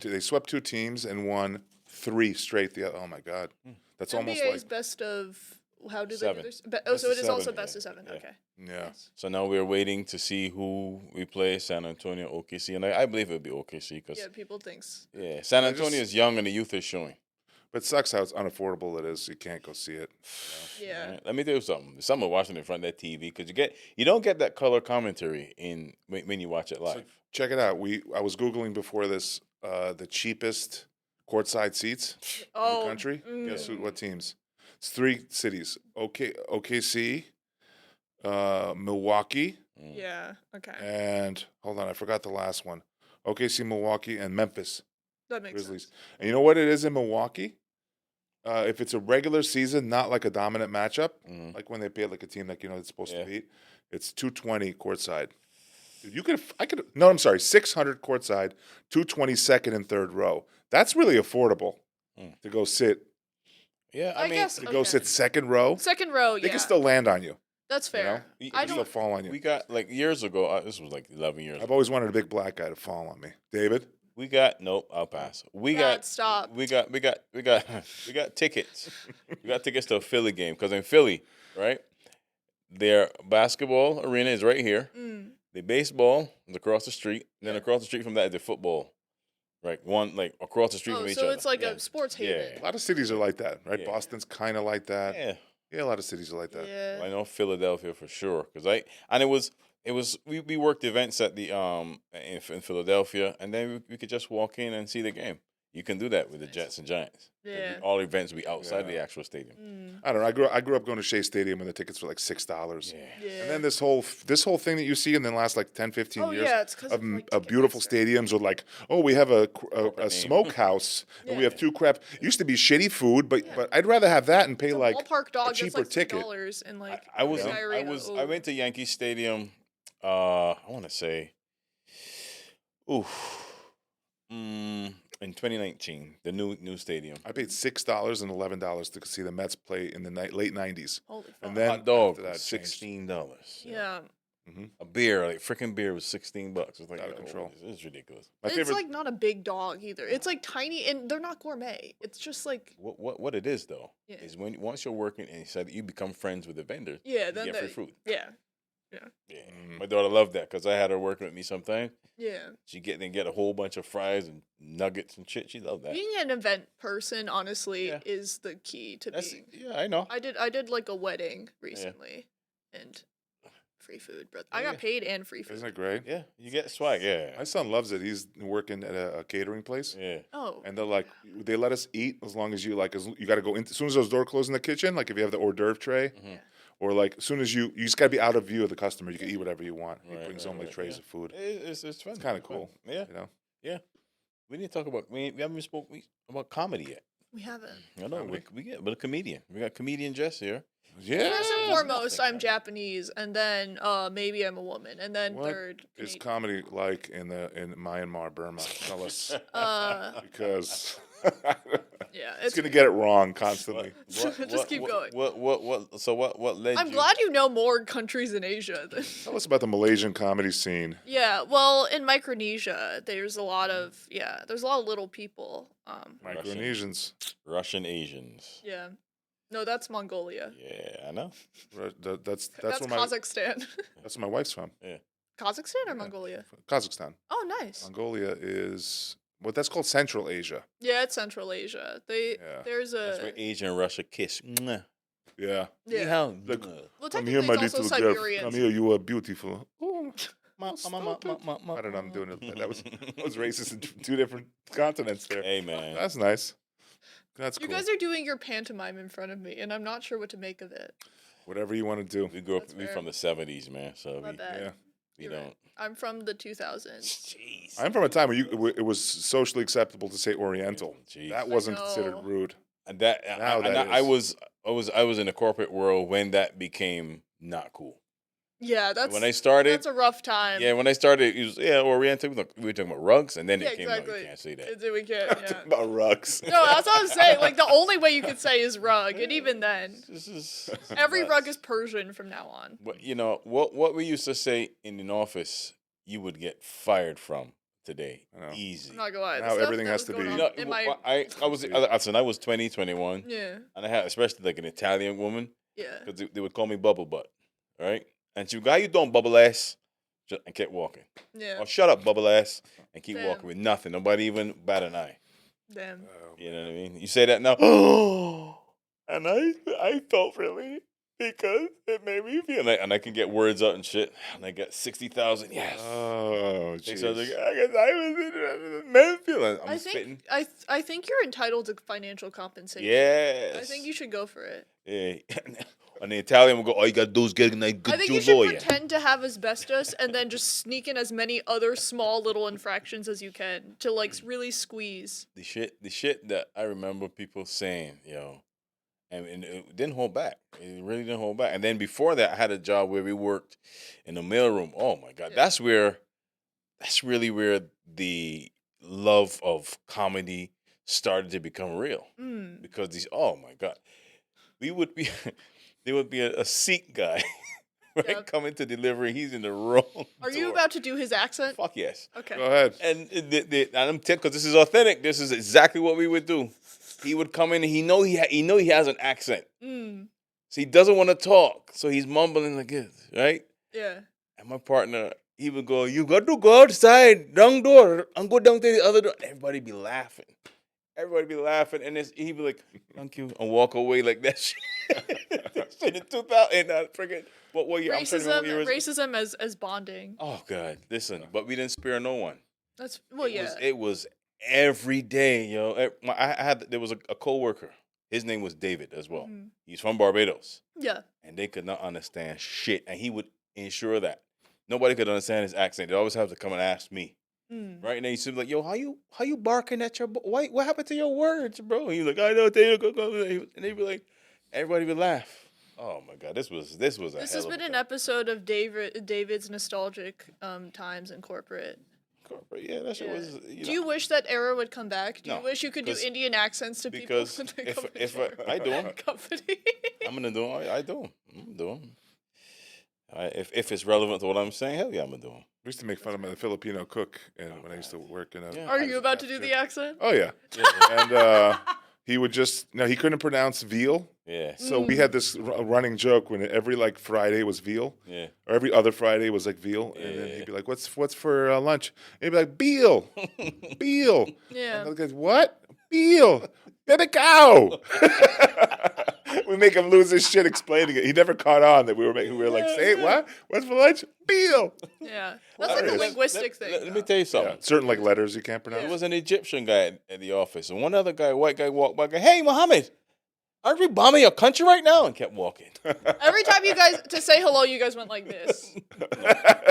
They swept 2 teams and won 3 straight. Oh my god, that's almost like best of. How do 7. they do this? So it is also best of 7. Yeah. Okay. Yeah. Nice. So now we're waiting to see who we play, San Antonio, OKC, and I believe it'll be OKC because people thinks. Yeah, San Antonio is young and the youth is showing. But it sucks how unaffordable it is. You can't go see it. Yeah. Right? Let me tell you something. Someone watching in front of that TV because you don't get that color commentary when you watch it live. So check it out. I was googling before this the cheapest courtside seats in the country. Guess what teams? It's 3 cities. OKC, Milwaukee. Yeah. Okay. And hold on, I forgot the last one. OKC, Milwaukee, and Memphis. That makes Grizzlies. sense. And you know what it is in Milwaukee? If it's a regular season, not like a dominant matchup, like when they play like a team like it's supposed to beat, it's $220 courtside. Dude, I'm sorry, $600 courtside, $220 second and third row. That's really affordable to go sit. Yeah, I mean, to go sit second row. Second row, yeah. They can still land on you. That's fair. They can still fall on you. We got like years ago. This was like 11 years. I've always wanted a big black guy to fall on me. David. I'll pass. Stop. We got tickets. We got tickets to a Philly game because in Philly, right, their basketball arena is right here, The baseball is across the street. And then across the street from that is the football. Right, one like across the street from each other. So it's like a sports haven. A lot of cities are like that, right? Boston's kind of like that. Yeah, a lot of cities are like that. Yeah. Well, I know Philadelphia for sure because we worked events at the in Philadelphia, and then we could just walk in and see the game. You can do that with the Jets and Giants. Yeah. All events will be outside the actual stadium. I don't know. I grew up going to Shea Stadium and the tickets were like $6. Yeah. And then this whole thing that you see in the last like 10, 15 years it's 'cause of like, beautiful stadiums with like, we have a smokehouse and we have 2 crap. It used to be shitty food, but I'd rather have that and pay like ballpark dog a cheaper that's like ticket. $6 and like I went to Yankee Stadium. I want to say, in 2019, the new stadium. I paid $6 and $11 to see the Mets play in the late 90s. Holy fuck. And then hot dog after that $16. Yeah. A beer, like freaking beer, was $16. It's like Out of control. It's ridiculous. It's like not a big dog either. It's like tiny, and they're not gourmet. It's just like What it is though is once you're working and you become friends with the vendor. Then you get free food. Yeah. My daughter loved that because I had her working with me sometimes. Yeah. She get a whole bunch of fries and nuggets and shit. She loved that. Being an event person, honestly, is the key to being. Yeah, I know. I did like a wedding recently, and free food, but I got paid and free food. Isn't it great? Yeah, you get swag. Yeah. My son loves it. He's working at a catering place. Yeah. Oh. And they're like, they let us eat as long as you got to go in. As soon as those doors close in the kitchen, like if you have the hors d'oeuvre tray, or like as soon as you just got to be out of view of the customer, you can eat whatever you want. He brings home like trays of food. It's fun. It's kind of cool. Yeah. You know? Yeah. We didn't talk about we haven't spoken about comedy yet. We haven't. I know but a comedian. We got comedian Jess here. Yeah. First and foremost, I'm Japanese, and then maybe I'm a woman, and then What third. is comedy like in Myanmar, Burma? Tell us. Because it's gonna get it wrong constantly. Just keep going. What led you? I'm glad you know more countries in Asia. Tell us about the Malaysian comedy scene. Yeah, well, in Micronesia, there's a lot of little people. Micronesians. Russian Asians. Yeah. No, that's Mongolia. Yeah, I know. That's where Kazakhstan. That's where my wife's from. Yeah. Kazakhstan or Mongolia? Kazakhstan. Oh, nice. Mongolia is that's called Central Asia. Yeah, it's Central Asia. There's a. That's where Asia and Russia kiss. Yeah. Yeah. Well, I'm here, my little girl. I'm here. You are beautiful. Oh, I don't know. I'm doing it. That was racist in 2 different continents there. Hey, man. That's nice. That's cool. You guys are doing your pantomime in front of me, and I'm not sure what to make of it. Whatever you want to do. We grew up. We from the '70s, man. So we don't. Right. I'm from the 2000s. Jeez. I'm from a time where it was socially acceptable to say Oriental. Jeez. That wasn't considered rude. And I was in the corporate world when that became not cool. Yeah, when I started. That's a rough time. Yeah, when I started, it was Oriental. We were talking about rugs, and then it came out. You can't say that. We can't. Yeah. About rugs. No, that's what I'm saying. Like the only way you could say is rug, and even then, every rug is Persian from now on. But what we used to say in an office, you would get fired from today. Easy. I'm not gonna lie. Now everything has to be. I was 20, 21. Yeah. And I had especially like an Italian woman. Yeah. Because they would call me Bubble Butt, right? And she would go, "How you doing, Bubble Ass?" And kept walking. Yeah. Or shut up, Bubble Ass, and keep walking with nothing. Nobody even bat an eye. Damn. You know what I mean? You say that now, and I felt really because it made me feel, and I can get words out and shit, and I got 60,000. Yes. Oh, jeez. So I guess I was in men feeling. I'm spitting. I think you're entitled to financial compensation. Yes. I think you should go for it. Yeah. And the Italian will go, "All you gotta do is get a good lawyer." I think you should pretend to have asbestos and then just sneak in as many other small little infractions as you can to like really squeeze. The shit that I remember people saying, and it didn't hold back. It really didn't hold back. And then before that, I had a job where we worked in the mailroom. Oh my God, that's really where the love of comedy started to become real. Because oh my God, there would be a Sikh guy right coming to delivery. He's in the wrong. Are you about to do his accent? Fuck yes. Okay. Go ahead. And I'm because this is authentic. This is exactly what we would do. He would come in and he has an accent. So he doesn't want to talk. So he's mumbling like this, right? Yeah. And my partner, he would go, "You got to go outside, wrong door, and go down to the other door." Everybody be laughing. And he'd be like, "Thank you," and walk away like that shit. That shit in 2000, and I forget what year. I'm trying to remember what year it was. Racism as bonding. Oh God, listen, but we didn't spare no one. That's It was every day, yo. There was a coworker. His name was David as well. Mm-hmm. He's from Barbados. Yeah. And they could not understand shit, and he would ensure that nobody could understand his accent. They always have to come and ask me. Right, and then he'd be like, "Yo, how you barking at your what happened to your words, bro?" And he's like, "I know." And they'd be like, everybody would laugh. Oh my God, this was This has been an episode of David's nostalgic times in corporate. Yeah, that shit was. Do you wish that era would come back? Do you wish you could do Indian accents to people? Because if I do them, company. I'm gonna do them. I do them. I'm gonna do them. If it's relevant to what I'm saying, hell yeah, I'm gonna do them. We used to make fun of the Filipino cook, and when I used to work in a. Yeah. Are you about to do the accent? Oh yeah, and he would he couldn't pronounce veal. Yeah. So we had this running joke when every Friday was veal. Yeah. Or every other Friday was veal, and then he'd be like, "What's for lunch?" And he'd be like, "Beal, beal." Yeah. And I was like, "What? Beal? Get a cow." We make him lose his shit explaining it. He never caught on that we were like, "Say it, what? What's for lunch? Beal." Yeah, that's like a linguistic thing. Let me tell you something. Yeah, certain letters you can't pronounce. There was an Egyptian guy at the office, and one other guy, white guy, walked by. "Hey, Mohammed, aren't we bombing your country right now?" And kept walking. Every time you guys to say hello, you guys went like this. No,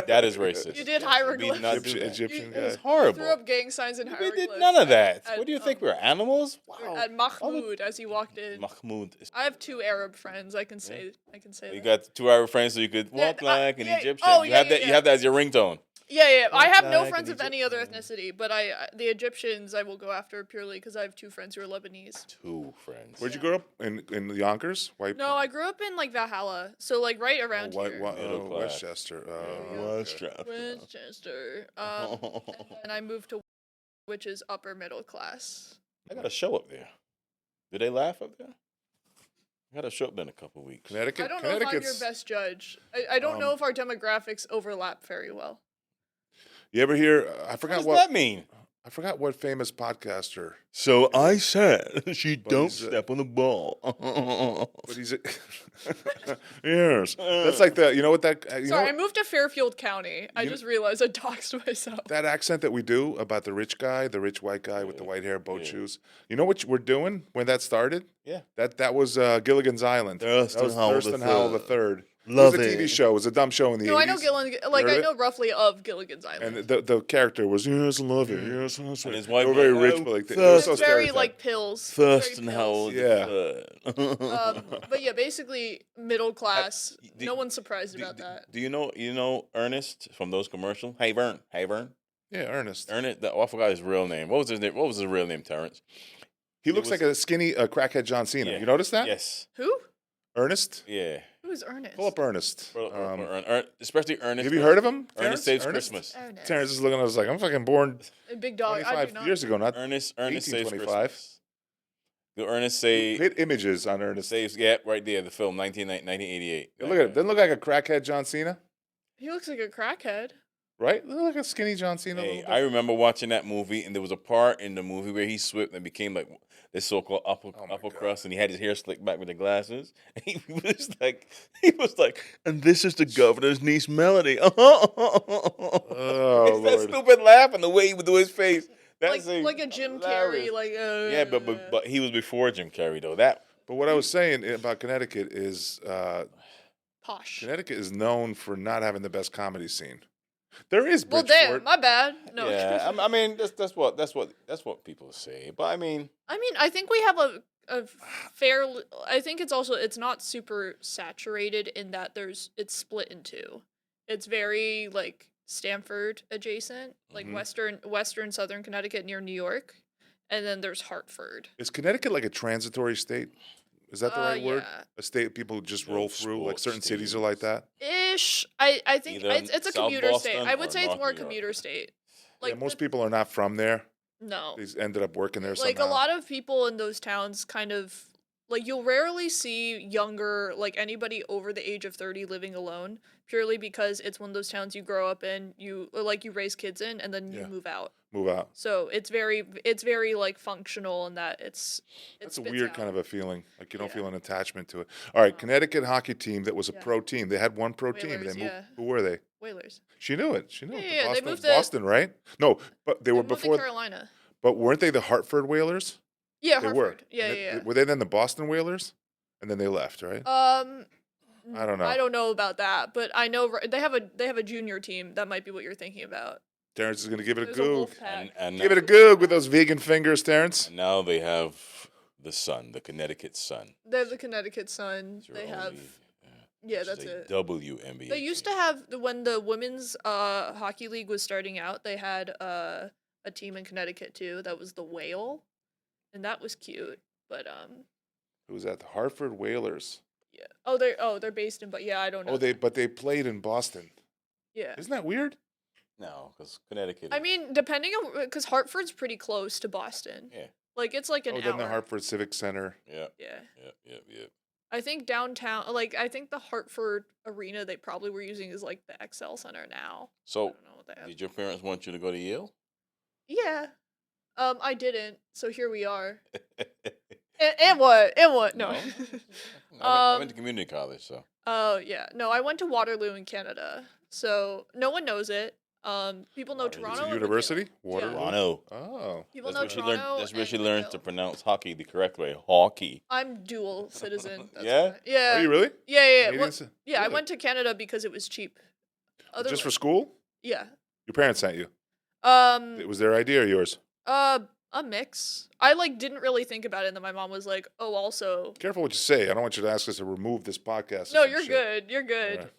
that is racist. You did hieroglyphs. Egyptian guy. It was horrible. You threw up gang signs and hieroglyphs. We did none of that. What do you think? We were animals? Wow. At Mahmoud, as he walked in. Mahmoud. I have 2 Arab friends. I can say. You got 2 Arab friends, so you could walk like an Egyptian. Oh, you have that. You have that as your ringtone. Yeah. I have no friends of any other ethnicity, but the Egyptians I will go after purely because I have 2 friends who are Lebanese. 2 friends. Where'd you grow up? In Yonkers? No, I grew up in Valhalla, so right around here. Westchester. Westchester. And I moved to, which is upper middle class. I got a show up there. Do they laugh up there? I got to show up there in a couple of weeks. Connecticut. I don't know if I'm your best judge. I don't know if our demographics overlap very well. You ever hear? I forgot what does that mean. I forgot what famous podcaster. So I said she don't step on the ball. But he's yes. That's like the. You know what that? Sorry, I moved to Fairfield County. I just realized I doxed myself. That accent that we do about the rich white guy with the white hair, boat shoes. You know what we're doing when that started? Yeah. That was Gilligan's Island. Thurston Howell the Third. Love it was a TV show. It was a dumb show in the 80s. No, I know I know roughly of Gilligan's Island. And the character was, yes, I love it. Yes, that's right. And his wife they were very rich, but they were so very pills. Thurston Howell. Yeah. But yeah, basically middle class. No one's surprised about that. Do you know Ernest from those commercials? Hey Vern. Yeah, Ernest. I forgot his real name. What was his name? What was his real name, Terrence? He looks like a skinny crackhead John Cena. Yeah. You notice that? Yes. Who? Ernest? Yeah. Who's Ernest? Pull up Ernest. Especially Ernest. Have you heard of him? Ernest Saves Christmas. Terrence is looking at us like, I'm fucking born Big dog. 25 years ago, not Ernest Saves 25. Christmas. The Ernest Saves... Hit images on Ernest. Right there, the film, 1988. Look at it. Doesn't look like a crackhead John Cena? He looks like a crackhead. Right? Look like a skinny John Cena. Hey, I remember watching that movie, and there was a part in the movie where he slipped and became like this so-called upper crust, and he had his hair slicked back with the glasses. And he was like, and this is the governor's niece, Melody. Oh, that stupid laugh and the way he would do his face. That's like a Jim Carrey, yeah, but he was before Jim Carrey though. But what I was saying about Connecticut is, posh. Connecticut is known for not having the best comedy scene. There is Bridgeport. Well, damn, my bad. No. Yeah, I mean that's what people say. But I mean, I think we have a fair. I think it's not super saturated in that it's split in 2. It's very like Stamford adjacent, like western southern Connecticut near New York, and then there's Hartford. Is Connecticut like a transitory state? Is that the right word? Yeah. A state people just roll through, like certain cities are like that? Ish. I think it's a commuter Boston state. I would say it's more a North New York. commuter state. Like most people are not from there. No. They ended up working there somehow. Like a lot of people in those towns kind of Like, you'll rarely see younger, like, anybody over the age of 30 living alone, purely because it's one of those towns you grow up in, you raise kids in, and then you move out. Move out. So it's very like functional in that it's That's a weird kind of a feeling. Like you don't feel an attachment to it. All right, Connecticut hockey team that was a pro team. They had one pro team. Whalers, They moved, Who were they? Whalers. She knew it. She knew it. Yeah, Boston, they moved Boston, right? No, but they were moved to before Carolina. But weren't they the Hartford Whalers? Yeah, they Hartford. were. Yeah. Were they then the Boston Whalers? And then they left, right? I don't know. I don't know about that, but I know they have a junior team. That might be what you're thinking about. Terrence is going to give it There's a a goog. And Give it a goog with those vegan fingers, Terrence. And now they have the Sun, the Connecticut Sun. They have the Connecticut Sun. They have. Yeah, that's it. WNBA. They used to have when the women's hockey league was starting out. They had a team in Connecticut too. That was the Whale, and that was cute. But Who was that? The Hartford Whalers. Yeah. They're based in. But yeah, I don't know. But they played in Boston. Yeah. Isn't that weird? No, because Connecticut. I mean, depending on because Hartford's pretty close to Boston. Yeah. Like it's like an hour. Then the Hartford Civic Center. Yeah. Yeah. I think downtown, I think the Hartford arena they probably were using is like the XL Center now. So, I don't know what they have. Did your parents want you to go to Yale? Yeah. I didn't, so here we are. and what? No. I went to community college, so. Oh, yeah. No, I went to Waterloo in Canada, so no one knows it. People know Waterloo. Toronto. It's a university? Waterloo? Toronto. Oh. People That's know where Toronto. that's where she and learned McGill. to pronounce hockey the correct way. Hockey. I'm dual citizen. That's Yeah? why. Yeah. Are you really? Yeah. Canadian Well, ci- yeah, I really? went to Canada because it was cheap. Just for school? Yeah. Your parents sent you? Um. It was their idea or yours? A mix. I didn't really think about it, and then my mom was like, "Oh, also." Careful what you say. I don't want you to ask us to remove this podcast. No, you're good. You're good.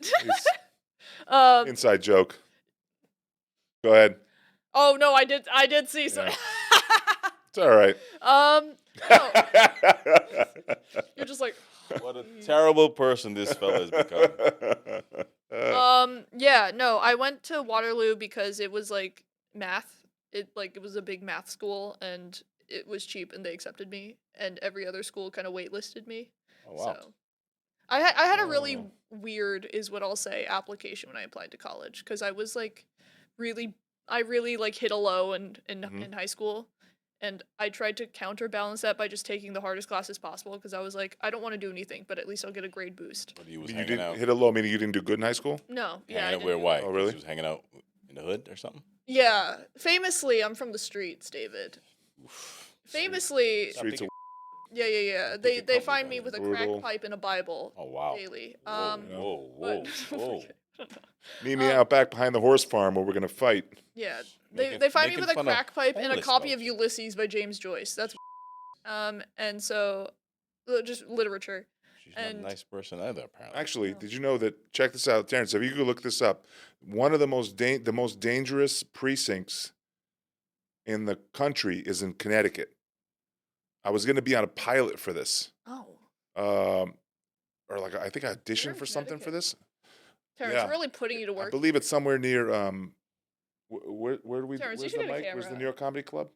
Right. Inside joke. Go ahead. Oh no, I did see some. Yeah. It's all right. No. You're just like. What a terrible person this fella has become. Yeah. No, I went to Waterloo because it was like math. It was a big math school, and it was cheap, and they accepted me. And every other school kind of waitlisted me. Oh, wow. So I had a really weird, is what I'll say, application when I applied to college because I was like, I really like hit a low in high school, and I tried to counterbalance that by just taking the hardest classes possible because I was like, I don't want to do anything, but at least I'll get a grade boost. But he was You hanging didn't out. hit a low, meaning you didn't do good in high school? No, yeah. Hanging I out where? didn't. Why? Oh, really? He was hanging out in the hood or something? Yeah, famously, I'm from the streets, David. Famously, Streets of yeah. Take They it find from me me, with a brutal. crack pipe and a Bible Oh, wow. daily. Whoa. but- Meet me out back behind the horse farm where we're going to fight. Yeah, Making- they find me making with a fun of crack pipe and a homeless copy of folks. Ulysses by James Joyce. That's and so just literature. She's not a And- nice person either, apparently. Actually, did you know that, check this out, Terrence, if you could look this up, one of the most dangerous precincts in the country is in Connecticut. I was going to be on a pilot for this. Oh, Or I think I auditioned You're in for something for Connecticut. this. Terrence, Yeah. we're really putting you to I work. believe it's somewhere near, where do we, Terrence, you where's should the get a mic? Where's the camera. New York Comedy Club?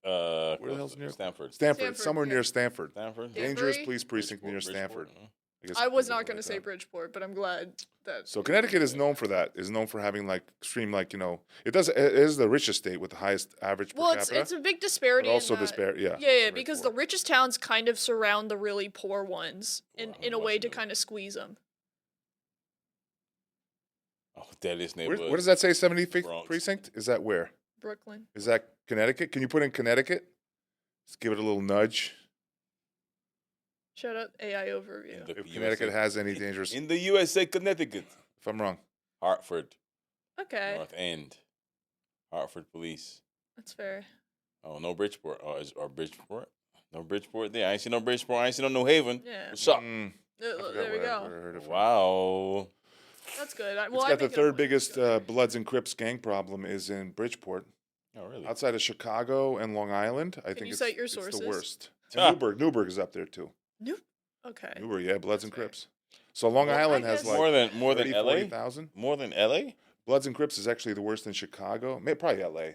Where the hell's New York? Stanford. Stanford, somewhere yeah. near Stanford. Stanford? Dangerous Danbury? police precinct near Bridgeport, Stanford. huh? guess I was people not going to like say that. Bridgeport, but I'm glad that. So Connecticut is known for that. Is known for having extreme, it is the richest state with the highest average per Well, capita. it's a big disparity. but also in that, disparity. Yeah. Yeah, very because poor. the richest towns kind of surround the really poor ones in a way to Washington. kind of squeeze them. Oh, deadliest Where neighborhood. does that say? 75th Bronx. precinct? Is that where? Brooklyn. Is that Connecticut? Can you put in Connecticut? Let's give it a little nudge. Shout out AI overview. In the If Connecticut USA. has any dangerous. In the USA, Connecticut. If I'm wrong. Hartford. Okay, North End. Hartford Police. that's fair. Oh, no Bridgeport. Or Bridgeport? No Bridgeport there. I ain't see no Bridgeport. I ain't see no New Haven. Yeah. What's up? Mm, I There, forgot there we where I go. heard it from. Wow. That's good. It's got the third biggest Bloods and Crips gang problem is in Bridgeport. Oh, really? Outside of Chicago and Long Island, I think you it's, cite your it's sources? the worst. Ah. Newburgh is up there too. Okay. Newburgh, yeah, Bloods That's and fair. Crips. So Long Well, I Island has guess- like more than 30, LA? 40,000. More than LA? Bloods and Crips is actually the worst in Chicago. Probably LA.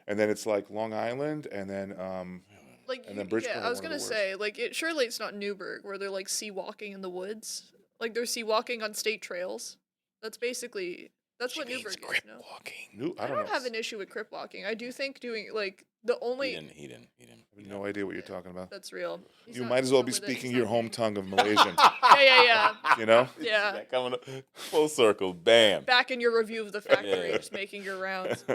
And then it's like Long Island and then Like, And then Bridgeport yeah, had I was one of gonna the say, like, surely it's not Newburgh where they're like sea walking in the woods. Like they're sea walking on state trails. That's what Newburgh is. No, walking. I don't have an issue with crip walking. I do think doing like the only He didn't. I have no idea what you're talking about. that's real. You might as well be with it. He's speaking not your gay. home tongue of Malaysian. Yeah. You know? Yeah. Coming up full circle, bam. Back in your review of the factory, Yeah. just making your rounds. He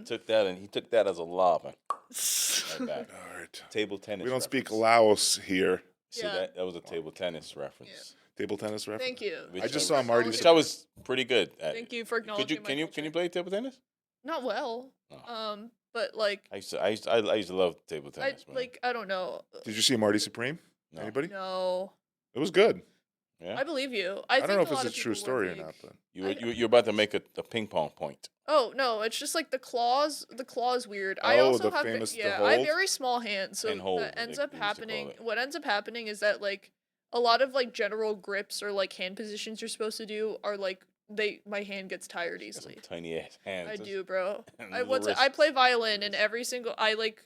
took that as a lob. Right back. All right. Table tennis. We don't speak reference. Laos here. See Yeah. that was a table tennis reference. Table tennis reference. Thank you. Which I just I- saw Marty. Which I was pretty good at. Thank you for acknowledging. Can you play table tennis? Not well. Oh. But like I used to love table tennis. man. I don't know. Did you see Marty Supreme? No. Anybody? No. It was good. Yeah. I believe you. I don't know if a it's lot a of true people story were or big. not, but You're about to make a ping pong point. Oh no, it's just like the claws. The claw's weird. I Oh, also the have famous- the I have hold? very small hands, so Hand hold, that ends they up used to call happening. it. What ends up happening is that like a lot of like general grips or like hand positions you're supposed to do are like my hand gets tired Got some easily. tiny ass hands. I do, bro. And I little I wrists. play violin and I like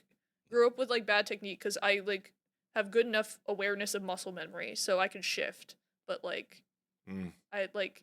grew up with like bad technique because I like have good enough awareness of muscle memory so I can shift, but like I like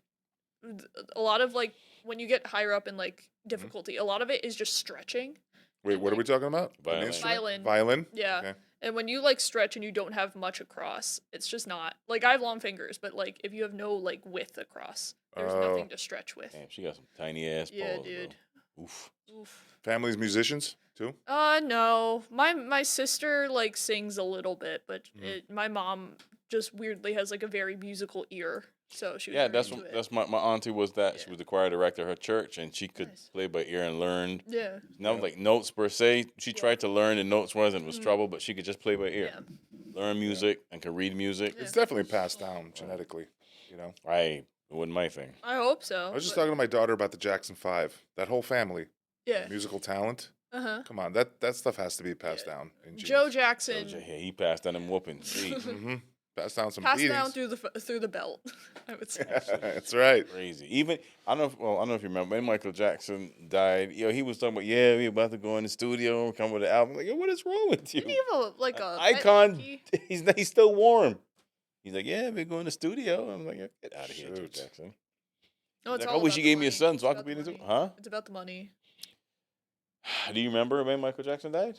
a lot of like when you get higher up in like difficulty, a lot of it is just stretching. wait, what are we talking about? An Violin. instrument? Violin. Violin. Yeah. Okay. And when you like stretch and you don't have much across, it's just not like I have long fingers, but like if you have no like width across, there's Oh. nothing to stretch with. Damn, she got some tiny ass Yeah, balls. dude. Bro. Oof. Oof. Family's musicians too. No. My sister like sings a little bit, but my mom just weirdly has like a very musical ear. So she was Yeah, very into it. that's my auntie was that. She Yeah. was the choir director of her church, and she could Nice. play by ear and learn. Yeah. Not like notes per se. She tried to learn the notes once and it was Mm-hmm. trouble, but she could just play by ear. Yeah. Learn music and could read music. Yeah. It's definitely passed down genetically. You know. It wasn't my thing. I hope so. I was just but- talking to my daughter about the Jackson 5. That whole family, Yeah. musical talent. Uh-huh. Come on, that stuff has to be passed down. In Joe genes. Jackson Yeah, he passed on them whoopings. See, Passed down some passed beatings. down through the belt, I would say. That's right. crazy. Even I don't know if you remember when Michael Jackson died. He was talking about we about to go in the studio and come with an album. Like, what is wrong with you? Didn't he have a pet Icon. monkey? He's still warm. He's like, we're going to the studio. I'm like, get out of here, Joe Shoot. Jackson. No, it's Like, all I wish about you the gave me a money. son It's so I about could be the in the money. huh? It's about the money. Do you remember when Michael Jackson died?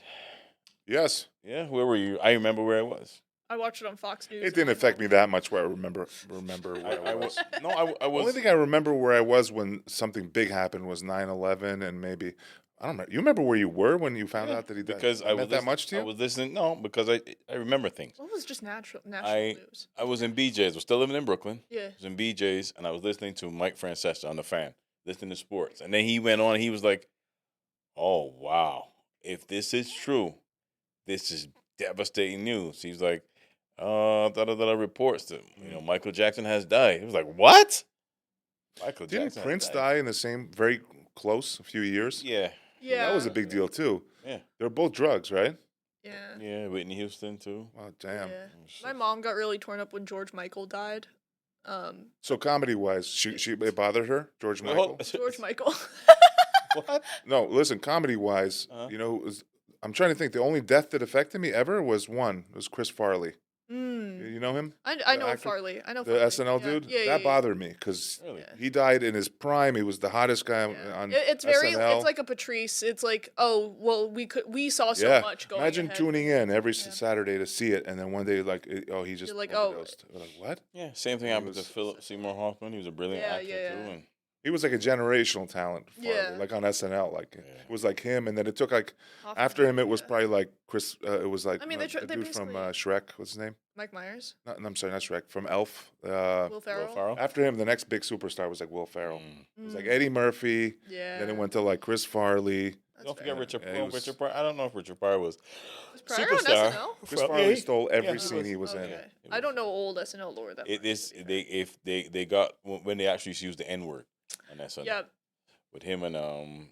Yes. Yeah, where were you? I remember where I was. I watched it on Fox News. It didn't affect me that much where I remember where I was. No, I was. Only thing I remember where I was when something big happened was 9/11 and maybe I don't know. You remember where you were when you found out that he died? because It I was meant that much to you? I was listening. No, because I remember things. What was just national I news? I was in BJ's. I was still living in Brooklyn. Yeah. I was in BJ's and I was listening to Mike Francesa on the fan, listening to sports. And then he went on. He was like, "Oh wow, if this is true, this is devastating news." He's like, reports that Michael Jackson has died." He was like, "What?" Michael Didn't Jackson has Prince died. die in the same very close a few years? Yeah, Yeah. That was a big deal too. yeah, They're both drugs, right? Yeah. yeah. Whitney Houston too. Oh damn. Yeah. My mom got really torn up when George Michael died. So comedy wise, it bothered her, George Wait, Michael. hold- George Michael. What? No, listen, comedy wise, Uh-huh. I'm trying to think. The only death that affected me ever was one. It was Chris Farley. Mm. You know him? I The know actor? Farley. I know The Farley. SNL Yeah. dude? Yeah, That bothered me because Really? Yeah. he died in his prime. He was the hottest guy Yeah. on It's very. SNL. It's like a Patrice. It's like, oh well, we saw so much going. Imagine ahead. tuning in every Yeah. Saturday to see it, and then one day he just You're like, oh. overdosed. We're like, what? Yeah, same thing He happened to was- Philip Seymour Hoffman. He was a brilliant Yeah, actor yeah, too. yeah. And He was like a generational talent. Farley, Yeah. like on SNL. Like Yeah. it was like him, and then it took like Hoffman, after him, it was yeah. probably like Chris. It was like I mean, the they dude from basically- Shrek. What's his name? Mike Myers, No, I'm sorry, not Shrek. From Elf. Will Ferrell. Will Ferrell. After him, the next big superstar was like Will Ferrell. Mm. It was like Eddie Murphy. Yeah. Then it went to like Chris Farley. That's Don't fair. forget Richard. Yeah, he was- Richard Pryor. I don't know if Richard Pryor was Was Pryor on superstar. SNL? Chris Well, Farley yeah, stole every yeah, scene he was in. Okay. It I don't was- know old SNL lore that It much. is they got when they actually used the N word on that Sunday. Yeah. With him and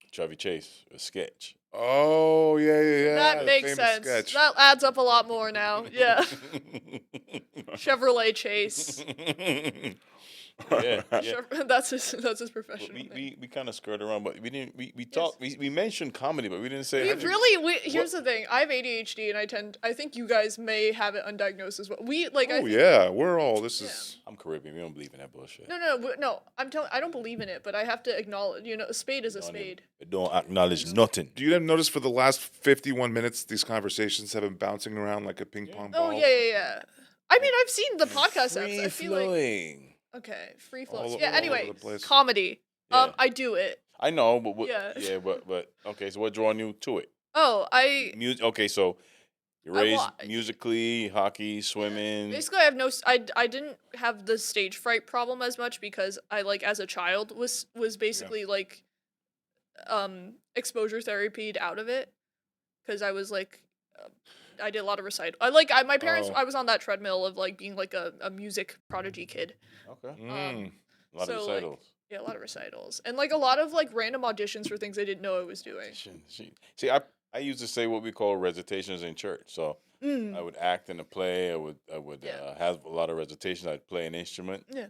Chevy Chase, a sketch. Oh yeah. That the makes famous sense. sketch. That adds up a lot more now. Yeah. Chevrolet Chase. Yeah, yeah. Sure, that's his professional name. We kind of skirted around, but we didn't. We talked. We mentioned comedy, but we didn't say. Here's the thing. I have ADHD, and I think you guys may have it undiagnosed as well. We're all. This is. I'm Caribbean. We don't believe in that bullshit. No. I don't believe in it, but I have to acknowledge. A spade is a spade. Don't acknowledge nothing. Do you notice for the last 51 minutes, these conversations have been bouncing around like a ping pong ball? Oh yeah. I mean, I've seen the podcast episodes. I feel flowing. Okay, free flows. All Yeah. over Anyway, the place. comedy. Yeah. I do it. I know, but but okay. So what drawing you to it? Oh, Okay, so you're raised musically, hockey, swimming. Basically, I didn't have the stage fright problem as much because I as a child was basically exposure therapied out of it because I was I did a lot of recital. My parents. I was on that treadmill of being a music prodigy kid. Okay. A lot of recitals. Yeah, a lot of recitals and a lot of random auditions for things I didn't know I was doing. See, I used to say what we call recitations in church. So I would act in a play. I would have a lot of recitations. I'd play an instrument. Yeah.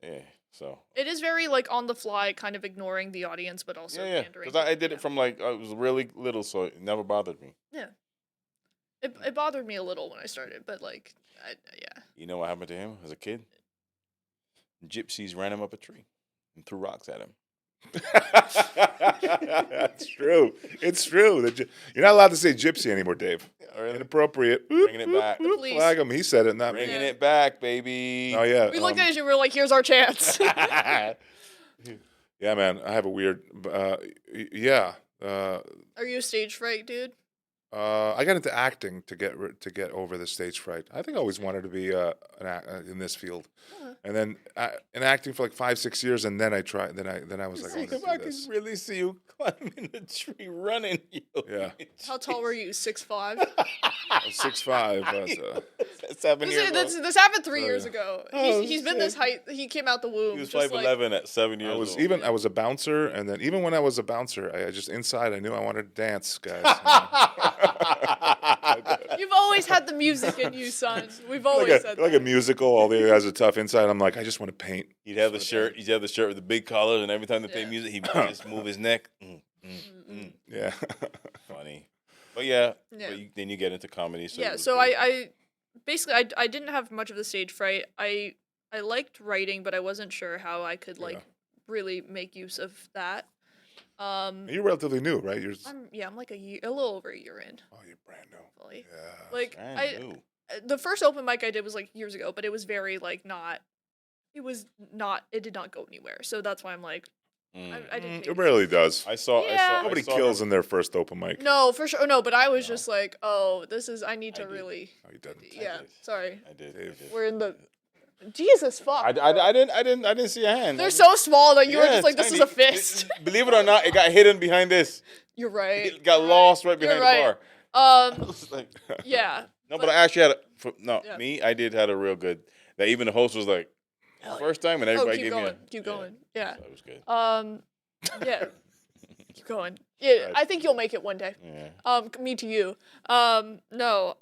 Yeah. So it is very on the fly, kind of ignoring the audience, but also pandering. Because I did it from I was really little, so it never bothered me. Yeah. It bothered me a little when I started, but yeah. You know what happened to him as a kid? Gypsies ran him up a tree and threw rocks at him. That's true. It's true. You're not allowed to say gypsy anymore, Dave. Really? Inappropriate. Bringing it back. Flag him. He said it, not me. Bringing it back, baby. Oh yeah. We looked at each other. We were like, "Here's our chance." Yeah, man. I have a weird. Yeah. Are you a stage fright dude? I got into acting to get over the stage fright. I think I always wanted to be in this field, and then in acting for 5-6 years, and then I tried. Then I was like, I can really see you climbing the tree, running. Yeah. How tall were you? 6'5"? 6'5". 7 years. This happened 3 years ago. He's been this height. He came out the womb. He was 5'11" at 7 years old. I was a bouncer, and then even when I was a bouncer, I just inside I knew I wanted to dance, guys. You've always had the music in you, son. We've always said that. A musical. All the guys are tough inside. I'm like, I just want to paint. He'd have the shirt. He'd have the shirt with the big collar, and every time they play music, he'd just move his neck. Yeah. Funny. But yeah. But then you get into comedy. So I basically I didn't have much of the stage fright. I liked writing, but I wasn't sure how I could really make use of that. You're relatively new, right? I'm a little over a year in. Oh, you're brand new. Fully. Yeah. The first open mic I did was years ago, but it was very it did not go anywhere. So that's why I'm I didn't. It rarely does. I saw Nobody kills in their first open mic. No, for sure. No, but I was just I need to really. Oh, you didn't. Yeah, sorry. I did. We're in the. Jesus fuck. I didn't see a hand. They're so small that you were just this is a fist. Believe it or not, it got hidden behind this. You're right. It got lost right behind the bar. Yeah. No, but I actually had me. I did had a real good. That even the host was like, first time, and everybody gave me keep going. Yeah. So it was good. Yeah. Keep going. Yeah, I think you'll make it one day. Yeah. Me to you. No.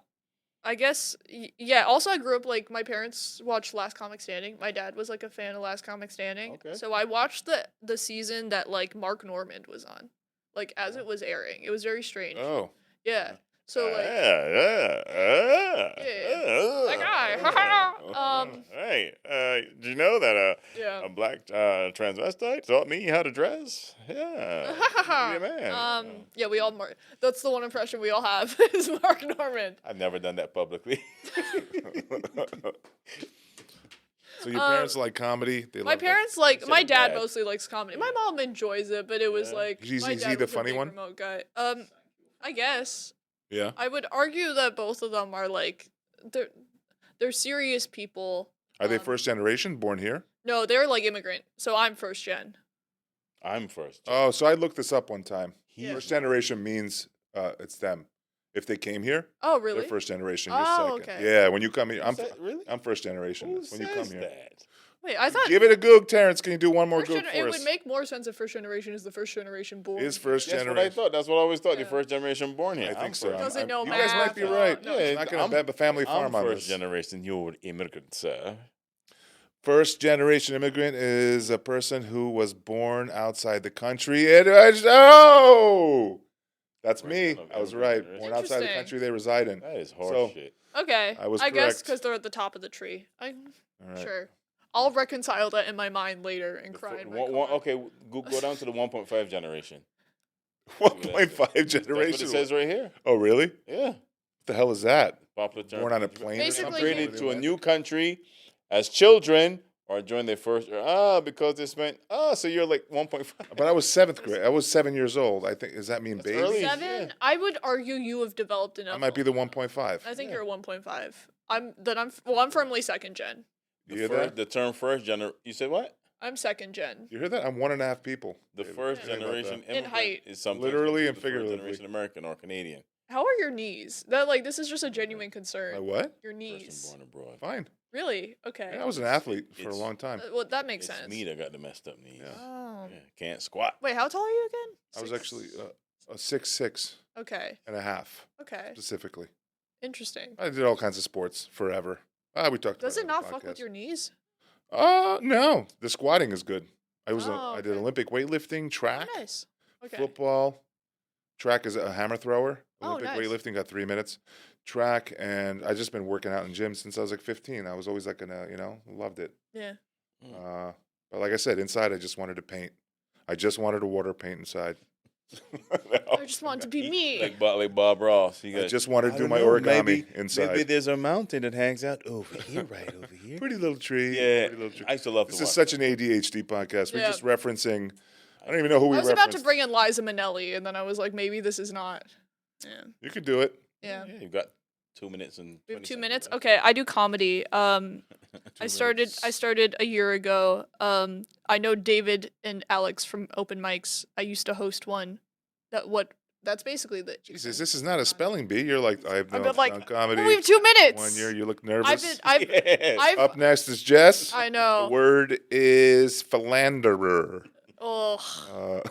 I guess, yeah. Also, I grew up, my parents watched Last Comic Standing. My dad was, a fan of Last Comic Standing. Okay. So I watched the season that, Mark Normand was on. As it was airing. It was very strange. Oh. Yeah. So, That guy. Hey, did you know that Yeah. a black transvestite taught me how to dress? Yeah. Yeah, man. Yeah, we all that's the one impression we all have is Mark Normand. I've never done that publicly. So your parents like comedy? My parents my dad mostly likes comedy. My mom enjoys it, but it was Is my he dad the was funny a big one? remote guy. I guess. Yeah. I would argue that both of them are they're serious people. Are they first generation, born here? No, they're immigrant. So I'm first gen. I'm first. Oh, so I looked this up one time. Yeah. First generation means it's them. If they came here, oh really? they're first generation. You're second. Okay. Yeah, when you come here, Really? I'm first generation. Who when you says come here. that? Wait, I thought Give it a goog, Terrence. Can you do one more goog it for us? would make more sense if first generation is the first generation born. Is first That's generation. what I thought. That's what I always thought. Yeah. The first generation born here. I think I'm so. first. Doesn't know you math. guys might be right. No. I'm not going to bet the family farm I'm on first this. generation. You're immigrant, sir. First generation immigrant is a person who was born outside the country. Oh, that's me. I was right. Born outside the country they reside in. That is horseshit. Okay. I was I guess correct. because they're at the top of the tree. All right. Sure. I'll reconcile that in my mind later and cry in my car. Okay, go down to the 1.5 generation. 1.5 generation. That's what it says right here. Oh, really? Yeah. What the hell is that? Popular term. Born on a plane? Basically, Migrated to a new country as children or during their first because they spent so you're like 1.5. But I was 7th grade. I was 7 years old. I think, does that mean baby? early. 7? Yeah. I would argue you have developed enough. I might be the 1.5. I think you're a 1.5. I'm firmly second gen. You hear that? The term first generation. You said what? I'm second gen. You hear that? I'm 1.5 people. The first generation In height. is something Literally and the first figuratively. generation American or Canadian. How are your knees? This is just a genuine concern. My what? Your Person knees. born abroad. Fine. Really? Okay. Yeah, I was an athlete for a long time. Well, that makes It's sense. me that got the messed up knees. Yeah. Oh. Yeah, can't squat. Wait, how tall are you again? I was actually a 6'6" Okay. and a half, Okay. specifically. Interesting. I did all kinds of sports forever. We talked Does about it on not the fuck with podcast. your knees? No. The squatting is good. I Oh, did okay. Olympic weightlifting, track, Oh, nice. Okay. football. Track is a hammer thrower. Oh, Olympic nice. weightlifting got 3 minutes. Track, and I just been working out in gym since I was like 15. I was always like loved it. Yeah. But like I said, inside I just wanted to paint. I just wanted to water paint inside. I just want to be me. Like Bob Ross. I just wanted to do my origami inside. Maybe there's a mountain that hangs out over here, right over here. Pretty little tree. Yeah, Pretty little tree. I used to love This to is watch such an ADHD podcast. We're Yeah. just referencing. I don't even know who we I was about to referenced. bring in Liza Minnelli, and then I was like, maybe this is not. Yeah. You could do it. Yeah. Yeah, you've got 2 minutes and We have 2 20 minutes. seconds Okay, I do comedy. 2 I started a year ago. I know David and Alex from open mics. I used to host one. That's basically the. Jesus, this is not a spelling bee. You're like, I've I've done been like, comedy. we have 2 minutes. 1 year, you look nervous. Yes. Up next is Jess. I The know. word is philanderer. Oh, Uh,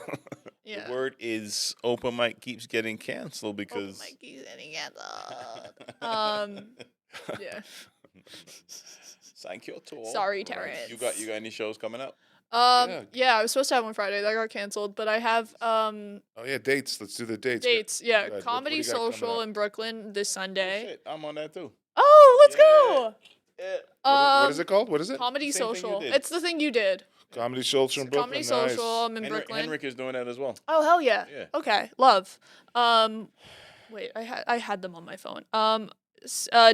yeah. The word is open mic keeps getting canceled Open because mic is getting canceled. Yeah. Thank you to all. Sorry, Right. Terrence. You got any shows coming up? Yeah, I was supposed to have one Friday. That got canceled, but I have oh yeah, dates. Let's do the dates. dates. Yeah, Good. What Comedy do you got coming Social up? in Brooklyn this Oh, Sunday. shit, I'm on that too. Oh, let's Yeah. go. Yeah. What is it called? What is it? Comedy Same thing you Social. did. It's the thing you did. Comedy Social in Brooklyn. Comedy Nice. Social. I'm in Brooklyn. Henrik is doing that as well. Oh hell yeah. Yeah. Okay, love. Wait, I had them on my phone.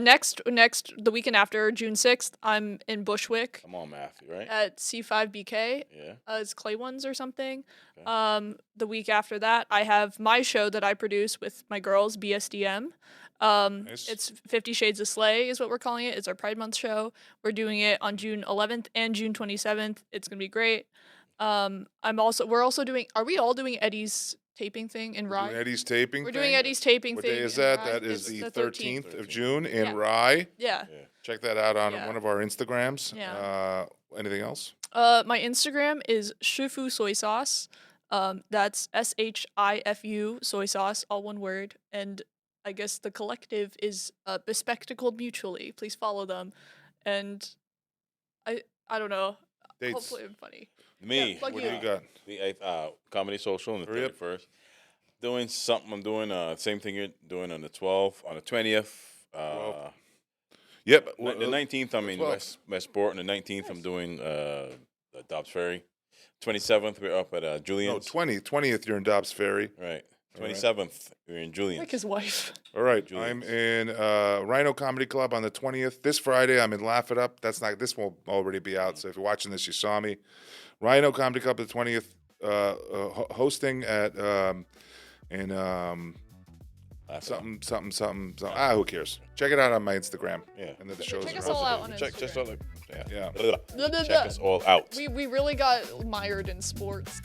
Next the weekend after June 6th, I'm in Bushwick Come on, Matthew, right? at C5BK. Yeah. It's Clay Ones or something. Okay. The week after that, I have my show that I produce with my girls, BSDM. Nice. It's 50 Shades of Slay is what we're calling it. It's our Pride Month show. We're doing it on June 11th and June 27th. It's gonna be great. We're also doing. Are we all doing Eddie's taping thing in We're Rye? doing Eddie's taping. We're thing? doing Eddie's taping What thing. day is in that? Rye. That is It's the 13th of 13th. June in Yeah. Rye. Yeah. Yeah. Check that out on Yeah. one of our Instagrams. Yeah. Anything else? My Instagram is Shifu Soy Sauce. That's SHIFU Soy Sauce, all one word. And I guess the collective is Bespectacled Mutually. Please follow them. And I don't know. Dates. Hopefully I'm funny. Me. Yeah, plug What you. do you got? The Comedy Social on the Hurry up. 31st. Doing something. I'm doing same thing you're doing on the 12th. On the 20th. 12th. Yep. The 19th, I'm in 12th. Westport. And the 19th, I'm doing Dobbs Ferry. 27th, we're up at No, Julian's. 20th, you're in Dobbs Ferry. Right. All right. 27th, we're in Julian's. Like his wife. All right. Julian's. I'm in Rhino Comedy Club on the 20th. This Friday, I'm in Laugh It Up. This will already be out. So if you're watching this, you saw me. Rhino Comedy Club the 20th, hosting at something. Who cares? Check it out on my Instagram. Yeah. And then the shows Check are us all out on Check Instagram. us all out. Yeah. Blah, blah, Check blah. us all out. We really got mired in sports.